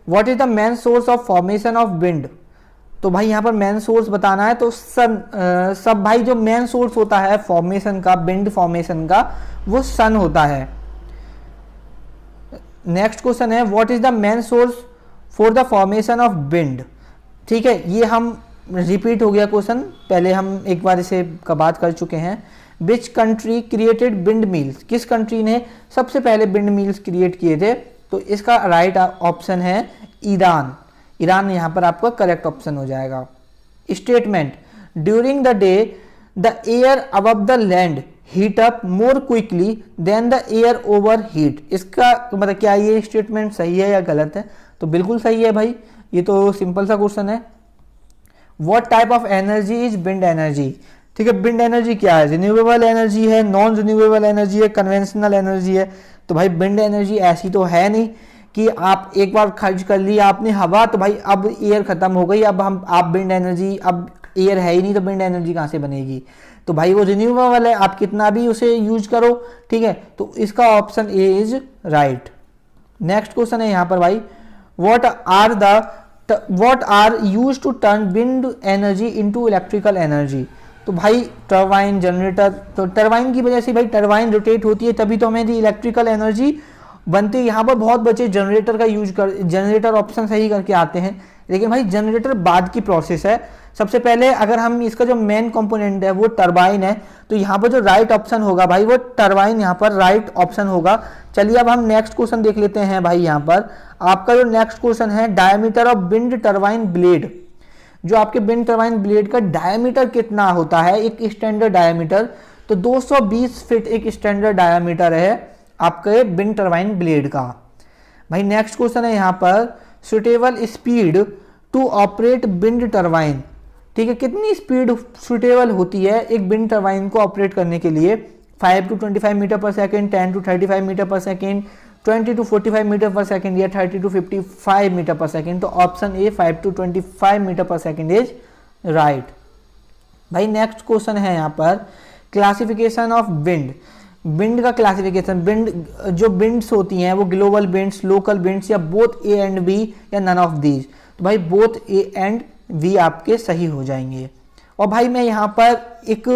What is the main source of formation of wind. तो भाई यहां पर मेन सोर्स बताना है, तो सब भाई जो मेन सोर्स होता है फॉर्मेशन का, विंड फॉर्मेशन का, वो सन होता है। नेक्स्ट क्वेश्चन है what is the main source for the formation of wind. ठीक है, ये हम रिपीट हो गया क्वेश्चन, पहले हम एक बार इसे का बात कर चुके हैं। Which country created wind mills. किस कंट्री ने सबसे पहले विंड मिल्स क्रिएट किए थे? तो इसका राइट ऑप्शन है ईरान। ईरान यहाँ पर आपका करेक्ट ऑप्शन हो जाएगा। Statement during the day the air above the land heat up more quickly than the air over heat. इसका मतलब क्या ये स्टेटमेंट सही है या गलत है? तो बिल्कुल सही है भाई, ये तो सिंपल सा क्वेश्चन है। What type of energy is wind energy. ठीक है, विंड एनर्जी क्या है? रिन्यूएबल एनर्जी है, नॉन रिन्यूएबल एनर्जी है, कन्वेंशनल एनर्जी है। तो भाई विंड एनर्जी ऐसी तो है नहीं कि आप एक बार खर्च कर लिया आपने हवा तो भाई अब एयर खत्म हो गई, अब आप विंड एनर्जी, अब एयर है ही नहीं तो विंड एनर्जी कहाँ से बनेगी? तो भाई वो रिन्यूएबल है, आप कितना भी उसे यूज करो। ठीक है, तो इसका option A is right. Next question है यहाँ पर भाई what are use to turn wind energy into electrical energy. तो भाई टरबाइन, जनरेटर। तो टरबाइन की वजह से भाई टरबाइन रोटेट होती है तभी तो हमें इलेक्ट्रिकल एनर्जी बनते यहाँ पर बहुत बच्चे जनरेटर का यूज कर, जनरेटर ऑप्शन सही करके आते हैं, लेकिन भाई जनरेटर बाद की प्रोसेस है। सबसे पहले अगर हम इसका जो मेन कंपोनेंट है वो टरबाइन है, तो यहाँ पर जो राइट ऑप्शन होगा भाई वो टरबाइन यहाँ पर राइट ऑप्शन होगा। चलिए अब हम नेक्स्ट क्वेश्चन देख लेते हैं भाई। यहाँ पर आपका जो नेक्स्ट क्वेश्चन है, diameter of wind turbine blade, जो आपके विंड टरबाइन ब्लेड का डायमीटर कितना होता है, एक स्टैंडर्ड डायमीटर, तो 220 फीट एक स्टैंडर्ड डायमीटर है आपके विंड टरबाइन ब्लेड का। भाई नेक्स्ट क्वेश्चन है यहाँ पर, suitable speed to operate wind turbine, ठीक है, कितनी स्पीड सुटेबल होती है एक विंड टरबाइन को ऑपरेट करने के लिए, 5 to 25 मीटर पर सेकेंड, 10 to 35 मीटर पर सेकेंड, 20 to 45 मीटर पर सेकेंड या 30 to 55 मीटर पर सेकेंड। तो ऑप्शन ए 5 to 25 मीटर पर सेकेंड इज राइट। भाई नेक्स्ट क्वेश्चन है यहाँ पर, क्लासिफिकेशन ऑफ विंड, विंड का क्लासिफिकेशन, विंड जो विंड्स होती हैं वो ग्लोबल विंड्स, लोकल विंड्स या बोथ ए एंड बी या नन ऑफ दीज। तो भाई बोथ ए एंड बी आपके सही हो जाएंगे। और भाई मैं यहाँ पर एक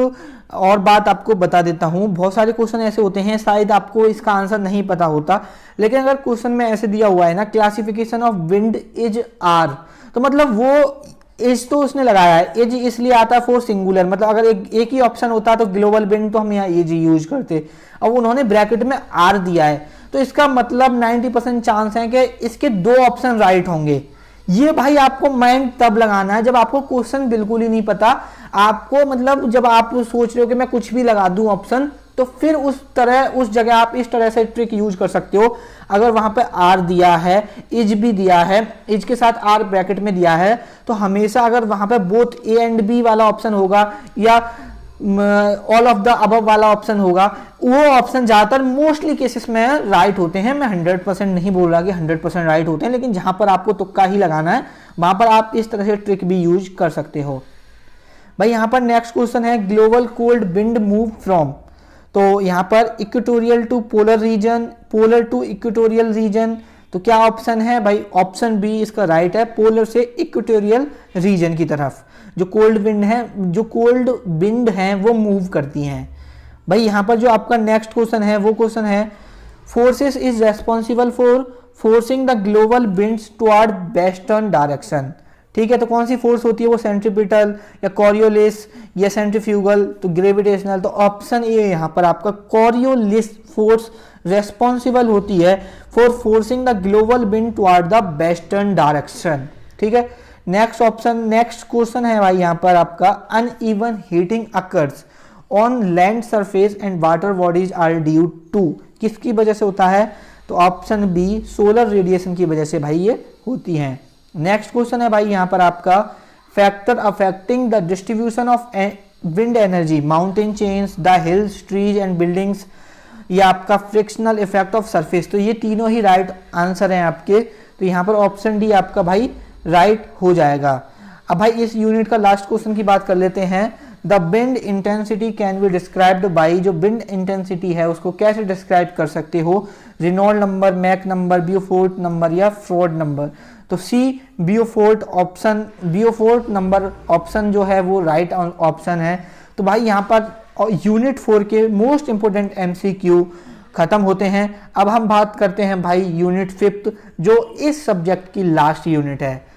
और बात आपको बता देता हूँ, बहुत सारे क्वेश्चन ऐसे होते हैं शायद आपको इसका आंसर नहीं पता होता, लेकिन अगर क्वेश्चन में ऐसे दिया हुआ है ना, classification of wind is are, तो मतलब वो एज तो उसने लगाया है, एज इसलिए आता है फॉर सिंगुलर, मतलब अगर एक ही ऑप्शन होता तो ग्लोबल विंड तो हम यहाँ एज यूज करते, अब उन्होंने ब्रैकेट में आर दिया है, तो इसका मतलब 90% चांस है कि इसके दो ऑप्शन राइट होंगे। ये भाई आपको माइंड तब लगाना है जब आपको क्वेश्चन बिल्कुल ही नहीं पता, आपको मतलब जब आप सोच रहे हो कि मैं कुछ भी लगा दूं ऑप्शन, तो फिर उस जगह आप इस तरह से ट्रिक यूज कर सकते हो। अगर वहां पे आर दिया है, इज भी दिया है, इज के साथ आर ब्रैकेट में दिया है, तो हमेशा अगर वहां पे बोथ ए एंड बी वाला ऑप्शन होगा या ऑल ऑफ द अबव वाला ऑप्शन होगा, वो ऑप्शन ज्यादातर मोस्टली केसेस में राइट होते हैं। मैं 100% नहीं बोल रहा कि 100% राइट होते हैं, लेकिन जहां पर आपको तुक्का ही लगाना है वहां पर आप इस तरह से ट्रिक भी यूज कर सकते हो। भाई यहाँ पर नेक्स्ट क्वेश्चन है, global cold wind move from, तो यहाँ पर equatorial to polar region, polar to equatorial region, तो क्या ऑप्शन है भाई, ऑप्शन बी इसका राइट है, पोलर से इक्वेटोरियल रीजन की तरफ जो कोल्ड विंड है, जो कोल्ड विंड है वो मूव करती हैं। भाई यहाँ पर जो आपका नेक्स्ट क्वेश्चन है वो क्वेश्चन है, forces is responsible for forcing the global winds toward western direction, ठीक है, तो कौन सी फोर्स होती है वो, सेंट्रीपिटल या कॉरियोलिस या सेंट्रीफ्यूगल, तो ग्रेविटेशनल, तो ऑप्शन ए यहाँ पर आपका कॉरियोलिस फोर्स रेस्पॉन्सिबल होती है for forcing the global wind toward the western direction, ठीक है। नेक्स्ट ऑप्शन, नेक्स्ट क्वेश्चन है भाई यहाँ पर आपका, uneven heating occurs on land surface and water bodies are due to, किसकी वजह से होता है, तो ऑप्शन बी सोलर रेडिएशन की वजह से भाई ये होती हैं। नेक्स्ट क्वेश्चन है भाई यहाँ पर आपका, factor affecting the distribution of wind energy, mountain chains, the hills, trees and buildings, ये आपका फ्रिक्शनल इफेक्ट ऑफ सरफेस, तो ये तीनों ही राइट आंसर हैं आपके, तो यहाँ पर ऑप्शन डी आपका भाई राइट हो जाएगा। अब भाई इस यूनिट का लास्ट क्वेश्चन की बात कर लेते हैं, the wind intensity can be described by, जो विंड इंटेंसिटी है उसको कैसे डिस्क्राइब कर सकते हो, Reynold number, Mach number, Beaufort number या फ्रॉड नंबर, तो C Beaufort option, Beaufort number option जो है वो राइट ऑप्शन है। तो भाई यहाँ पर यूनिट 4 के मोस्ट इंपोर्टेंट एमसीक्यू खत्म होते हैं। अब हम बात करते हैं भाई यूनिट 5 जो इस सब्जेक्ट की लास्ट यूनिट है।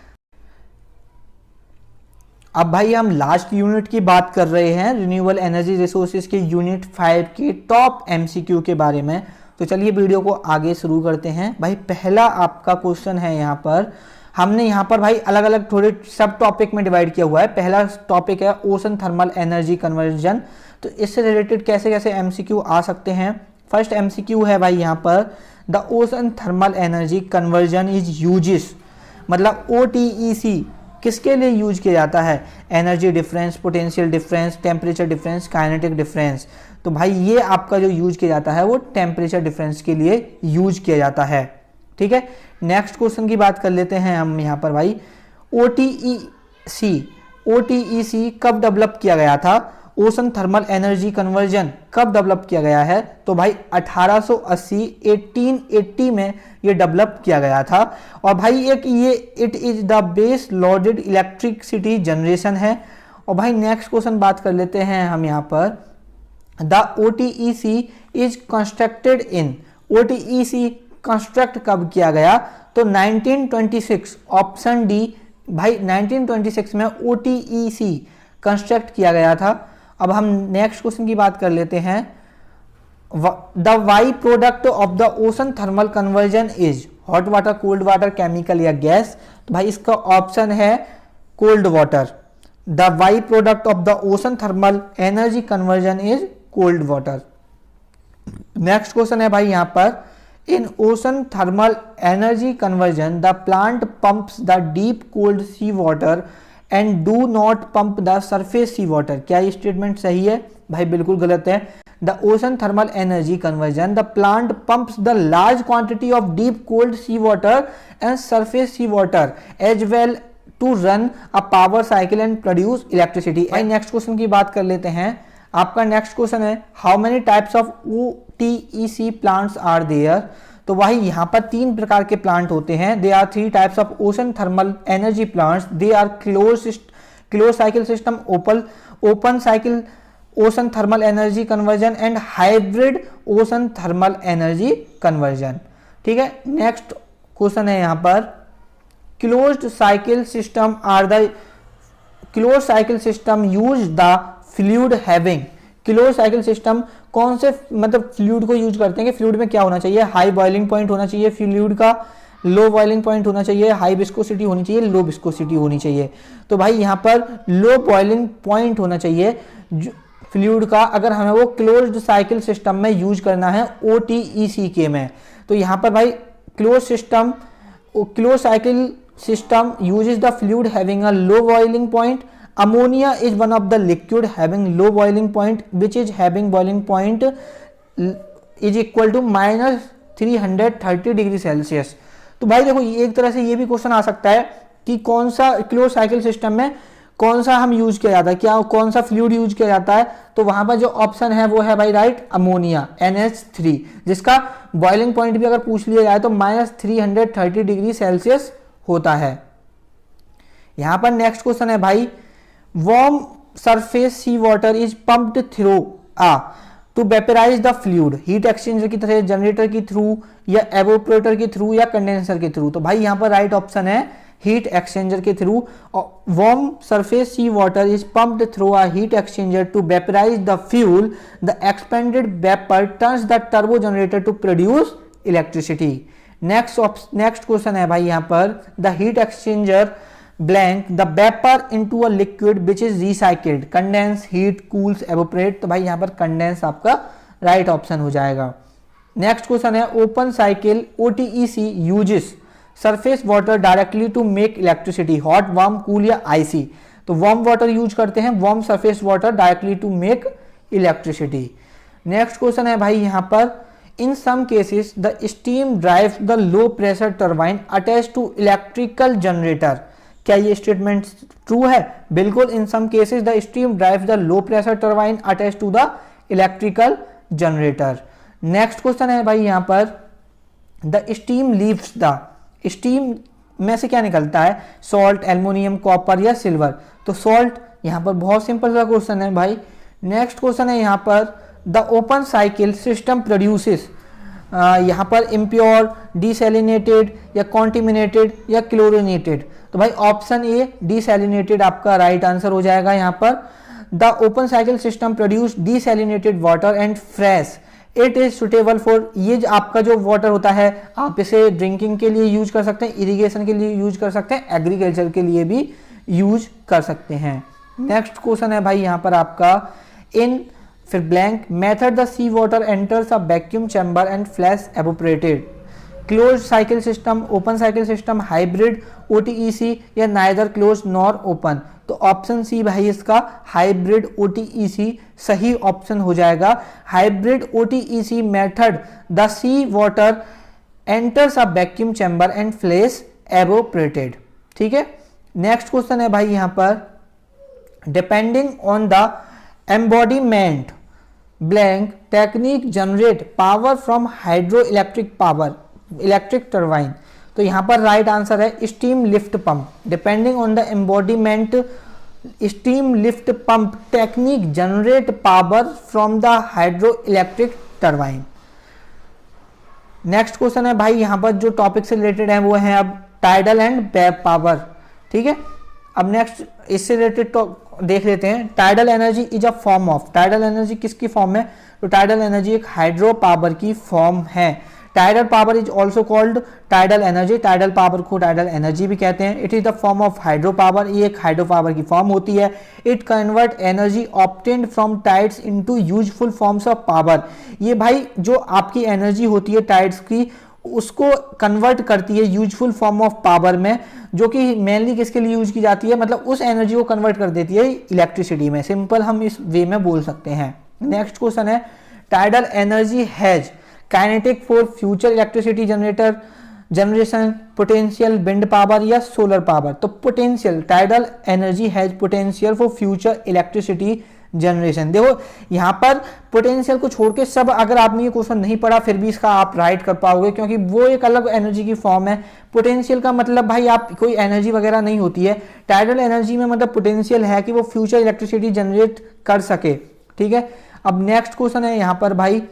अब भाई हम लास्ट यूनिट की बात कर रहे हैं, रिन्यूएबल एनर्जी रिसोर्सेज के यूनिट 5 के टॉप एमसीक्यू के बारे में। तो चलिए वीडियो को आगे शुरू करते हैं। भाई पहला आपका क्वेश्चन है यहाँ पर, हमने यहाँ पर भाई अलग अलग थोड़े सब टॉपिक में डिवाइड किया हुआ है। पहला टॉपिक है ओशन थर्मल एनर्जी कन्वर्जन, तो इससे रिलेटेड कैसे कैसे एमसीक्यू आ सकते हैं। फर्स्ट एमसीक्यू है भाई यहाँ पर, the ocean thermal energy conversion is uses, मतलब OTEC किसके लिए यूज किया जाता है, energy difference, potential difference, temperature difference, kinetic difference. तो भाई ये आपका जो यूज किया जाता है वो टेम्परेचर डिफरेंस के लिए यूज किया जाता है, ठीक है। नेक्स्ट क्वेश्चन की बात कर लेते हैं हम यहाँ पर भाई, OTEC कब डेवलप किया गया था, ओशन थर्मल एनर्जी कन्वर्जन कब डेवलप किया गया है, तो भाई 1880 में ये डेवलप किया गया था। और भाई एक ये it is the base loaded electricity generation है। और भाई नेक्स्ट क्वेश्चन बात कर लेते हैं हम यहाँ पर, the OTEC is constructed in, OTEC construct कब किया गया? तो 1926, ऑप्शन डी भाई 1926 में OTEC कंस्ट्रक्ट किया गया था। अब हम नेक्स्ट क्वेश्चन की बात कर लेते हैं। The by product of the ocean thermal conversion is hot water, cold water, chemical या गैस? तो भाई इसका ऑप्शन है cold water. The by product of the ocean thermal energy conversion is cold water. Next question है भाई यहां पर, in ocean thermal energy conversion the plant pumps the deep cold sea water and do not pump the surface sea water. क्या ये statement सही है? भाई बिल्कुल गलत है। The ocean thermal energy conversion the plant pumps the large quantity of deep cold sea water and surface sea water as well to run a power cycle and produce electricity. Next question की बात कर लेते हैं। आपका next question है, how many types of OTEC plants are there? तो भाई यहाँ पर 3 प्रकार के प्लांट होते हैं। They are 3 types of ocean thermal energy plants. They are close cycle system, open cycle ocean thermal energy conversion and hybrid ocean thermal energy conversion. ठीक है, नेक्स्ट क्वेश्चन है यहाँ पर, closed cycle system are the close cycle system use the fluid having. Close cycle system कौन से मतलब fluid को use करते हैं कि फ्लूइड में क्या होना चाहिए? हाई बॉइलिंग पॉइंट होना चाहिए फ्लूइड का, लो बॉइलिंग पॉइंट होना चाहिए, हाई विस्कोसिटी होनी चाहिए, लो विस्कोसिटी होनी चाहिए। तो भाई यहाँ पर लो बॉइलिंग पॉइंट होना चाहिए फ्लूइड का, अगर हमें वो क्लोज्ड साइकिल सिस्टम में यूज करना है OTEC में। तो यहाँ पर भाई close cycle system uses the fluid having a low boiling point. Ammonia is one of the liquid having low boiling point, which is having boiling point is equal to -330 degree Celsius. तो भाई देखो एक तरह से ये भी question आ सकता है कि कौन सा क्लोज साइकिल सिस्टम में कौन सा हम यूज किया जाता है, क्या कौन सा फ्लूइड यूज किया जाता है? तो वहां पर जो ऑप्शन है वो है भाई राइट अमोनिया NH3, जिसका बॉइलिंग पॉइंट भी अगर पूछ लिया जाए तो -330 डिग्री सेल्सियस होता है। यहां पर नेक्स्ट क्वेश्चन है भाई, warm surface sea water is pumped through to vaporise the fluid, heat exchanger की तरह, जनरेटर के थ्रू या एवोपरेटर के थ्रू या कंडेंसर के थ्रू? तो भाई यहां पर राइट ऑप्शन है हीट एक्सचेंजर के through. Warm surface sea water is pumped through a heat exchanger to vaporise the fuel, the expanded vapour turns the turbo generator to produce electricity. Next question है भाई यहां पर, the heat exchanger blank the vapour into a liquid which is recycled, condense, heat, cools, evaporate? तो भाई यहां पर condense आपका right option हो जाएगा। नेक्स्ट क्वेश्चन है, open cycle OTEC uses surface water directly to make electricity, hot, warm, cool या icy? तो वार्म वाटर यूज करते हैं, warm surface water directly to make electricity. Next question है भाई यहां पर, in some cases the steam drives the low pressure turbine attached to electrical generator। क्या ये स्टेटमेंट ट्रू है? बिल्कुल, in some cases the steam drives the low pressure turbine attached to the electrical generator। Next question है भाई यहां पर, the steam leaves the, steam में से क्या निकलता है? सॉल्ट, एल्युमिनियम, कॉपर या सिल्वर? तो सॉल्ट। यहां पर बहुत सिंपल सा क्वेश्चन है भाई। नेक्स्ट क्वेश्चन है यहां पर, the open cycle system produces, यहाँ पर इम्प्योर, डिसैलिनेटेड या कॉन्टिमिनेटेड या क्लोरिनेटेड? तो भाई ऑप्शन ए डिसैलिनेटेड आपका राइट आंसर हो जाएगा यहाँ पर। The open cycle system produce desalinated water and fresh, it is suitable for, ये आपका जो वाटर होता है आप इसे ड्रिंकिंग के लिए यूज कर सकते हैं, इरिगेशन के लिए यूज कर सकते हैं, एग्रीकल्चर के लिए भी यूज कर सकते हैं। नेक्स्ट क्वेश्चन है भाई यहाँ पर आपका, इन फिर blank method the sea water enters a vacuum chamber and flash evaporated, close cycle system, open cycle system, hybrid OTEC या नाइदर क्लोज नॉर ओपन? तो ऑप्शन सी भाई इसका हाइब्रिड OTEC सही ऑप्शन हो जाएगा। Hybrid OTEC method the sea water enters a vacuum chamber and flash evaporated. ठीक है, नेक्स्ट क्वेश्चन है भाई यहां पर, depending on the embodiment blank technique generate power from hydro electric turbine? तो यहां पर राइट आंसर है steam lift pump. Depending on the embodiment steam lift pump technique generate power from the hydro electric turbine. Next question है भाई यहाँ पर जो topic से रिलेटेड है वो है अब टाइडल एंड वेब पावर, ठीक है। अब नेक्स्ट इससे रिलेटेड देख लेते हैं। Tidal energy is a form of, tidal energy किसकी फॉर्म है? तो टाइडल एनर्जी एक हाइड्रो पावर की फॉर्म है। Tidal power is also called tidal energy, tidal power को टाइडल एनर्जी भी कहते हैं। It is the form of hydro power, ये एक हाइड्रो पावर की फॉर्म होती है। It convert energy obtained from tides into useful forms of power. ये भाई जो आपकी एनर्जी होती है टाइड्स की, उसको कन्वर्ट करती है यूजफुल फॉर्म ऑफ पावर में, जो कि मेनली किसके लिए यूज की जाती है, मतलब उस एनर्जी को कन्वर्ट कर देती है इलेक्ट्रिसिटी में। सिंपल हम इस वे में बोल सकते हैं। नेक्स्ट क्वेश्चन है tidal energy has kinetic for future electricity generation, potential, wind power या सोलर पावर। तो potential, tidal energy has potential for future electricity generation. देखो यहाँ पर पोटेंशियल को छोड़ के सब, अगर आपने ये क्वेश्चन नहीं पढ़ा फिर भी इसका आप राइट कर पाओगे, क्योंकि वो एक अलग एनर्जी की फॉर्म है। पोटेंशियल का मतलब भाई आप कोई एनर्जी वगैरह नहीं होती है। टाइडल एनर्जी में मतलब पोटेंशियल है कि वो फ्यूचर इलेक्ट्रिसिटी जनरेट कर सके, ठीक है। अब नेक्स्ट क्वेश्चन है यहाँ पर भाई,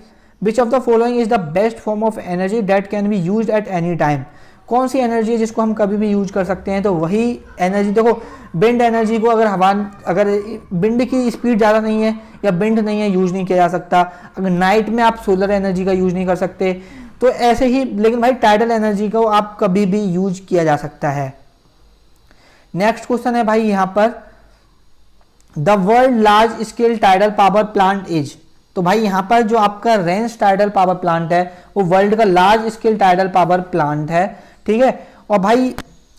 which of the following is the best form of energy that can be used eight any time. कौन सी एनर्जी है जिसको हम कभी भी यूज कर सकते हैं? तो वही एनर्जी, देखो विंड एनर्जी को अगर विंड की स्पीड ज़्यादा नहीं है या विंड नहीं है, यूज नहीं किया जा सकता। अगर नाइट में आप सोलर एनर्जी का यूज नहीं कर सकते, तो ऐसे ही, लेकिन भाई टाइडल एनर्जी को आप कभी भी यूज किया जा सकता है। नेक्स्ट क्वेश्चन है भाई यहाँ पर, the world large scale tidal power plant is. तो भाई यहाँ पर जो आपका रेंस टाइडल पावर प्लांट है वो वर्ल्ड का large scale tidal power plant है, ठीक है। और भाई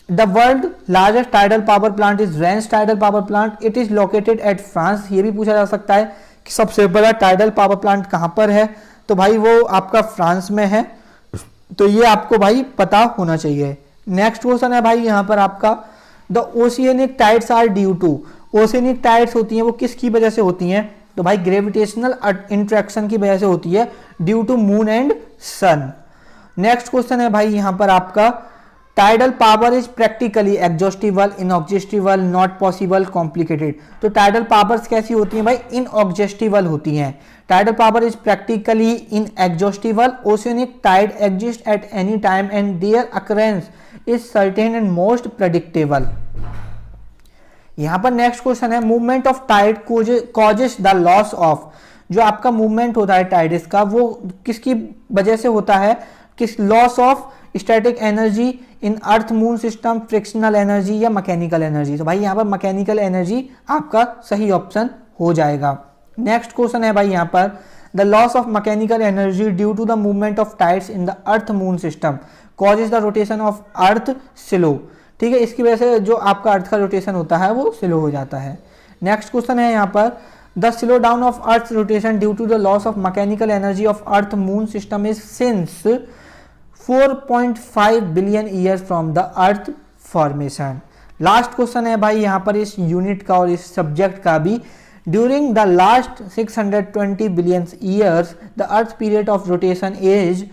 the world largest tidal power plant is Reigns tidal power plant, it is located at France. ये भी पूछा जा सकता है कि सबसे बड़ा टाइडल पावर प्लांट कहाँ पर है, तो भाई वो आपका फ्रांस में है, तो ये आपको भाई पता होना चाहिए। नेक्स्ट क्वेश्चन है भाई यहाँ पर आपका, the oceanic tides are due to. Oceanic tides होती हैं वो किसकी वजह से होती हैं? तो भाई ग्रेविटेशनल इंट्रैक्शन की वजह से होती है, due to moon and sun. Next question है भाई यहाँ पर आपका, tidal power is practically exhaustible, inexhaustible, not possible, complicated. तो टाइडल पावर्स कैसी होती हैं भाई? इनऑब्जेस्टिबल होती हैं। Tidal power is practically inexhaustible, oceanic tide exist at any time and their occurrence is certain and most predictable. यहां पर next question है, movement of tide causes the loss of. जो आपका मूवमेंट होता है टाइड्स का, वो किसकी वजह से होता है? किस loss of static energy in earth moon system, frictional energy या मैकेनिकल एनर्जी। तो भाई यहाँ पर मैकेनिकल एनर्जी आपका सही ऑप्शन हो जाएगा। नेक्स्ट क्वेश्चन है भाई यहाँ पर, the loss of mechanical energy due to the movement of tides in the earth moon system causes the rotation of earth slow. ठीक है, इसकी वजह से जो आपका अर्थ का रोटेशन होता है वो स्लो हो जाता है। नेक्स्ट क्वेश्चन है यहाँ पर, the slow down of earth rotation due to the loss of mechanical energy of earth moon system is since 4.5 billion years from the earth formation. Last question है भाई यहाँ पर इस यूनिट का और इस सब्जेक्ट का भी, during the last 620 billion years the earth period of rotation is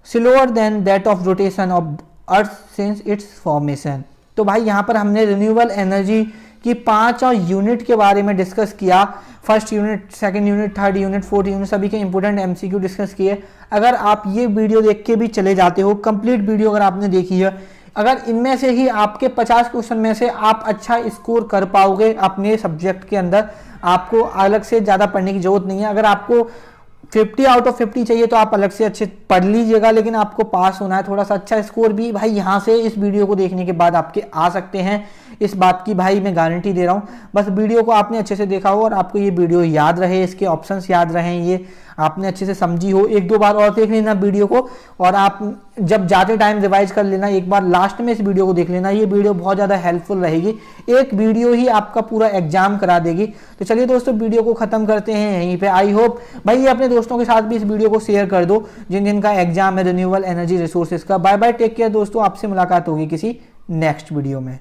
slower then that of rotation of earth since it's formation. तो भाई यहाँ पर हमने रिन्यूएबल एनर्जी की 5 यूनिट के बारे में डिस्कस किया। First unit, second unit, third unit, fourth unit, सभी के इंपॉर्टेंट एमसीक्यू डिस्कस किए। अगर आप ये वीडियो देख के भी चले जाते हो, कंप्लीट वीडियो अगर आपने देखी है, अगर इनमें से ही आपके 50 क्वेश्चन में से आप अच्छा स्कोर कर पाओगे अपने सब्जेक्ट के अंदर, आपको अलग से ज़्यादा पढ़ने की जरूरत नहीं है। अगर आपको 50 आउट ऑफ 50 चाहिए तो आप अलग से अच्छे पढ़ लीजिएगा, लेकिन आपको पास होना है, थोड़ा सा अच्छा स्कोर भी भाई यहाँ से इस वीडियो को देखने के बाद आपके आ सकते हैं। इस बात की भाई मैं गारंटी दे रहा हूँ। बस वीडियो को आपने अच्छे से देखा हो और आपको ये वीडियो याद रहे, इसके ऑप्शंस याद रहें, ये आपने अच्छे से समझी हो। 1-2 बार और देख लेना वीडियो को, और आप जब जाते टाइम रिवाइज कर लेना, एक बार लास्ट में इस वीडियो को देख लेना। ये वीडियो बहुत ज़्यादा हेल्पफुल रहेगी, एक वीडियो ही आपका पूरा एग्जाम करा देगी। तो चलिए दोस्तों, वीडियो को खत्म करते हैं यहीं पे। आई होप भाई ये अपने दोस्तों के साथ भी इस वीडियो को शेयर कर दो जिन जिनका एग्जाम है रिन्यूएबल एनर्जी रिसोर्सेज का। बाय बाय, टेक केयर दोस्तों, आपसे मुलाकात होगी किसी नेक्स्ट वीडियो में।